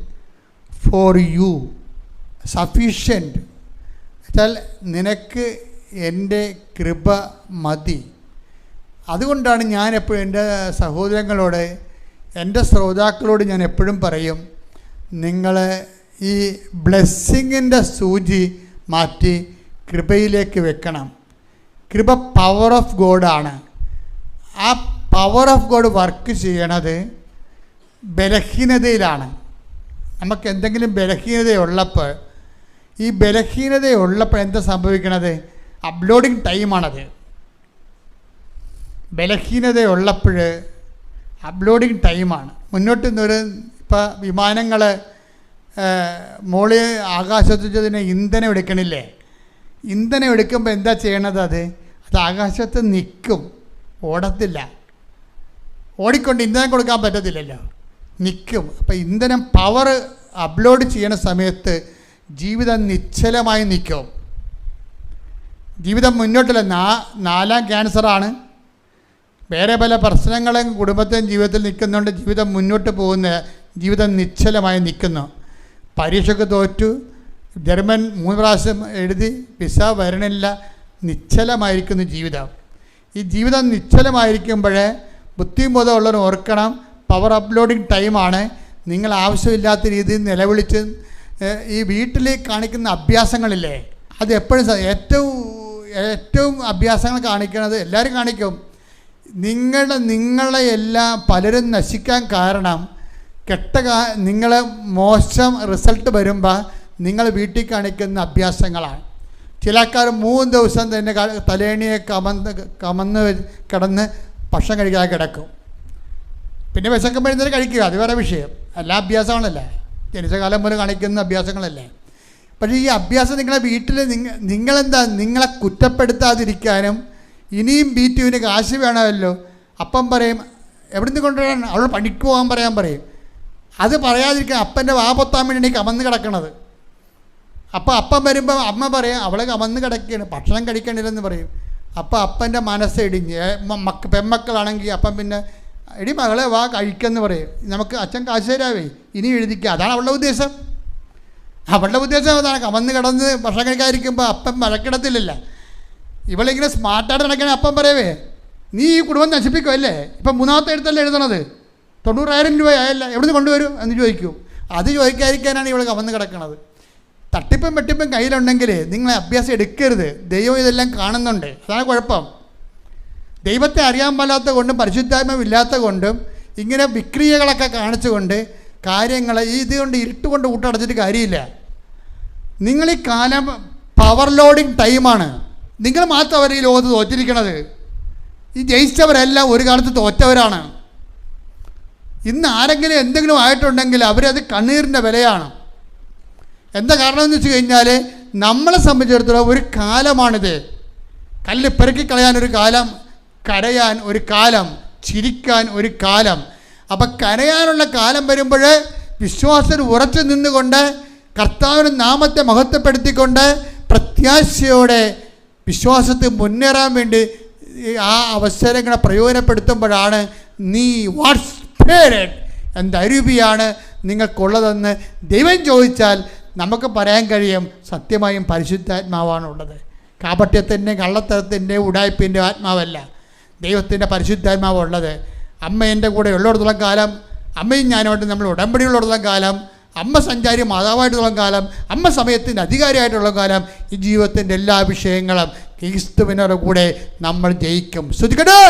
for you. Sufficient വെച്ചാൽ നിനക്ക് എൻ്റെ കൃപ മതി. അതുകൊണ്ടാണ് ഞാൻ എപ്പോഴും എൻ്റെ സഹോദരങ്ങളോട്, എൻ്റെ ശ്രോതാക്കളോട് ഞാൻ എപ്പോഴും പറയും, നിങ്ങൾ ഈ ബ്ലെസ്സിങ്ങിൻ്റെ സൂചി മാറ്റി കൃപയിലേക്ക് വെക്കണം. കൃപ പവർ ഓഫ് ഗോഡാണ്. ആ പവർ ഓഫ് ഗോഡ് വർക്ക് ചെയ്യണത് ബലഹീനതയിലാണ്. നമുക്ക് എന്തെങ്കിലും ബലഹീനതയുള്ളപ്പോൾ എന്താ സംഭവിക്കണത്? അപ്ലോഡിങ് ടൈമാണത്. ബലഹീനതയുള്ളപ്പോൾ അപ്ലോഡിങ് ടൈമാണ്. മുന്നോട്ട് ഇപ്പോൾ വിമാനങ്ങൾ മോളി ആകാശത്തിന് ഇന്ധനം എടുക്കണില്ലേ? ഇന്ധനം എടുക്കുമ്പോൾ എന്താ ചെയ്യണത്? അത് ആകാശത്ത് നിൽക്കും, ഓടത്തില്ല. ഓടിക്കൊണ്ട് ഇന്ധനം കൊടുക്കാൻ പറ്റത്തില്ലല്ലോ, നിൽക്കും. അപ്പോൾ ഇന്ധനം പവർ അപ്ലോഡ് ചെയ്യണ സമയത്ത് ജീവിതം നിശ്ചലമായി നിൽക്കും. ജീവിതം മുന്നോട്ടില്ല. 4ാം ക്യാൻസറാണ്, വേറെ പല പ്രശ്നങ്ങളും കുടുംബത്തെയും ജീവിതത്തിൽ നിൽക്കുന്നുണ്ട്. ജീവിതം മുന്നോട്ട് പോകുന്ന ജീവിതം നിശ്ചലമായി നിൽക്കുന്നു. പരീക്ഷയ്ക്ക് തോറ്റു, ജർമ്മൻ 3 പ്രാവശ്യം എഴുതി, വിസ വരണില്ല, നിശ്ചലമായിരിക്കുന്നു ജീവിതം. ഈ ജീവിതം നിശ്ചലമായിരിക്കുമ്പോഴേ ബുദ്ധിബോധമുള്ളവർ ഓർക്കണം, പവർ അപ്ലോഡിങ് ടൈമാണ്. നിങ്ങൾ ആവശ്യമില്ലാത്ത രീതിയിൽ നിലവിളിച്ച് ഈ വീട്ടിൽ കാണിക്കുന്ന അഭ്യാസങ്ങളില്ലേ, അത് എപ്പോഴും ഏറ്റവും അഭ്യാസങ്ങൾ കാണിക്കുന്നത് എല്ലാവരും കാണിക്കും. നിങ്ങളെ എല്ലാം പലരും നശിക്കാൻ കാരണം നിങ്ങളെ മോശം റിസൾട്ട് വരുമ്പോൾ നിങ്ങൾ വീട്ടിൽ കാണിക്കുന്ന അഭ്യാസങ്ങളാണ്. ചില ആൾക്കാർ 3 ദിവസം തന്നെ തലേണിയെ കമന്ന് കിടന്ന് ഭക്ഷണം കഴിക്കാതെ കിടക്കും. പിന്നെ വിശക്കുമ്പോൾ എഴുന്നേറ്റ് കഴിക്കുക, അത് വേറെ വിഷയം. എല്ലാ അഭ്യാസങ്ങളല്ലേ, ജനിച്ച കാലം മുതൽ കാണിക്കുന്ന അഭ്യാസങ്ങളല്ലേ. പക്ഷേ ഈ അഭ്യാസം നിങ്ങളെ വീട്ടിൽ നിങ്ങളെന്താ, നിങ്ങളെ കുറ്റപ്പെടുത്താതിരിക്കാനും ഇനിയും ബീറ്റുവിന് കാശ് വേണമല്ലോ. അപ്പം പറയും എവിടുന്ന് കൊണ്ടുവരാൻ, അവൾ പണിക്ക് പോകാൻ പറയും. അത് പറയാതിരിക്കാൻ അപ്പൻ്റെ വാപൊത്താൻ വേണ്ടി കമന്ന് കിടക്കണത്. അപ്പോൾ അപ്പം വരുമ്പോൾ അമ്മ പറയും അവളെ കമന്ന് കിടക്കുകയാണ്, ഭക്ഷണം കഴിക്കണില്ലെന്ന് പറയും. അപ്പോൾ അപ്പൻ്റെ മനസ്സ് ഇടിഞ്ഞ്, പെൺമക്കളാണെങ്കിൽ അപ്പം പിന്നെ എടി മകളെ വാ കഴിക്കെന്ന് പറയും. നമുക്ക് അച്ഛൻ കാശ് തരാവേ, ഇനി എഴുതിക്കുക. അതാണ് അവളുടെ ഉദ്ദേശം. അതാണ് കമന്ന് കിടന്ന് ഭക്ഷണം കഴിക്കാതിരിക്കുമ്പോൾ അപ്പം വഴക്കിടത്തില്ലല്ല. ഇവളിങ്ങനെ സ്മാർട്ടായിട്ട് നടക്കണേ അപ്പം പറയവേ നീ ഈ കുടുംബം നശിപ്പിക്കുമല്ലേ, ഇപ്പം 3ാമത്തെ എഴുത്തല്ലേ എഴുതണത്, 90,000 രൂപയായല്ല, എവിടുന്ന് കൊണ്ടുവരും എന്ന് ചോദിക്കും. അത് ചോദിക്കാതിരിക്കാനാണ് ഇവൾ കമന്ന് കിടക്കണത്. തട്ടിപ്പും വെട്ടിപ്പും കയ്യിലുണ്ടെങ്കിൽ നിങ്ങളെ അഭ്യാസം എടുക്കരുത്. ദൈവം ഇതെല്ലാം കാണുന്നുണ്ട്, അതാണ് കുഴപ്പം. ദൈവത്തെ അറിയാൻ പാടാത്ത കൊണ്ടും പരിശുദ്ധാത്മാവില്ലാത്ത കൊണ്ടും ഇങ്ങനെ വിക്രിയകളൊക്കെ കാണിച്ചുകൊണ്ട് കാര്യങ്ങൾ ഇതുകൊണ്ട് ഇരുട്ടുകൊണ്ട് കൂട്ടടച്ചിട്ട് കാര്യമില്ല. നിങ്ങൾ ഈ കാലം പവർ ലോഡിങ് ടൈമാണ്. നിങ്ങൾ മാത്രം ഈ ലോകത്ത് തോറ്റിരിക്കണത്. ഈ ജയിച്ചവരെല്ലാം ഒരു കാലത്ത് തോറ്റവരാണ്. ഇന്ന് ആരെങ്കിലും എന്തെങ്കിലും ആയിട്ടുണ്ടെങ്കിൽ അവരത് കണ്ണീരിൻ്റെ വിലയാണ്. എന്താ കാരണമെന്ന് വെച്ച് കഴിഞ്ഞാൽ നമ്മളെ സംബന്ധിച്ചിടത്തോളം ഒരു കാലമാണിത്. കല്ല് പെറുക്കി കളയാനൊരു കാലം, കരയാൻ ഒരു കാലം, ചിരിക്കാൻ ഒരു കാലം. അപ്പം കരയാനുള്ള കാലം വരുമ്പോൾ വിശ്വാസത്തിൽ ഉറച്ചു നിന്നുകൊണ്ട് കർത്താവിൻ്റെ നാമത്തെ മഹത്വപ്പെടുത്തിക്കൊണ്ട് പ്രത്യാശയോടെ വിശ്വാസത്തിൽ മുന്നേറാൻ വേണ്ടി ആ അവസരങ്ങളെ പ്രയോജനപ്പെടുത്തുമ്പോഴാണ് നീ വാട്ട്സ് സ്പിരിറ്റ്, എന്തരൂപിയാണ് നിങ്ങൾക്കുള്ളതെന്ന് ദൈവം ചോദിച്ചാൽ നമുക്ക് പറയാൻ കഴിയും സത്യമായും പരിശുദ്ധാത്മാവാണുള്ളത്. കാപട്യത്തിൻ്റെ, കള്ളത്തരത്തിൻ്റെ, ഉടായ്പിൻ്റെ ആത്മാവല്ല, ദൈവത്തിൻ്റെ പരിശുദ്ധാത്മാവുള്ളത്. അമ്മ എൻ്റെ കൂടെ ഉള്ളിടത്തോളം കാലം, അമ്മയും ഞാനുമായിട്ട് നമ്മൾ ഉടമ്പടിയുള്ളിടത്തോളം കാലം, അമ്മ സഞ്ചാരി മാതാവായിട്ടുള്ള കാലം, അമ്മ സമയത്തിൻ്റെ അധികാരിയായിട്ടുള്ള കാലം, ഈ ജീവിതത്തിൻ്റെ എല്ലാ വിഷയങ്ങളും ക്രിസ്തുവിനോട് കൂടെ നമ്മൾ ജയിക്കും. ശ്രദ്ധിക്കട്ടെ.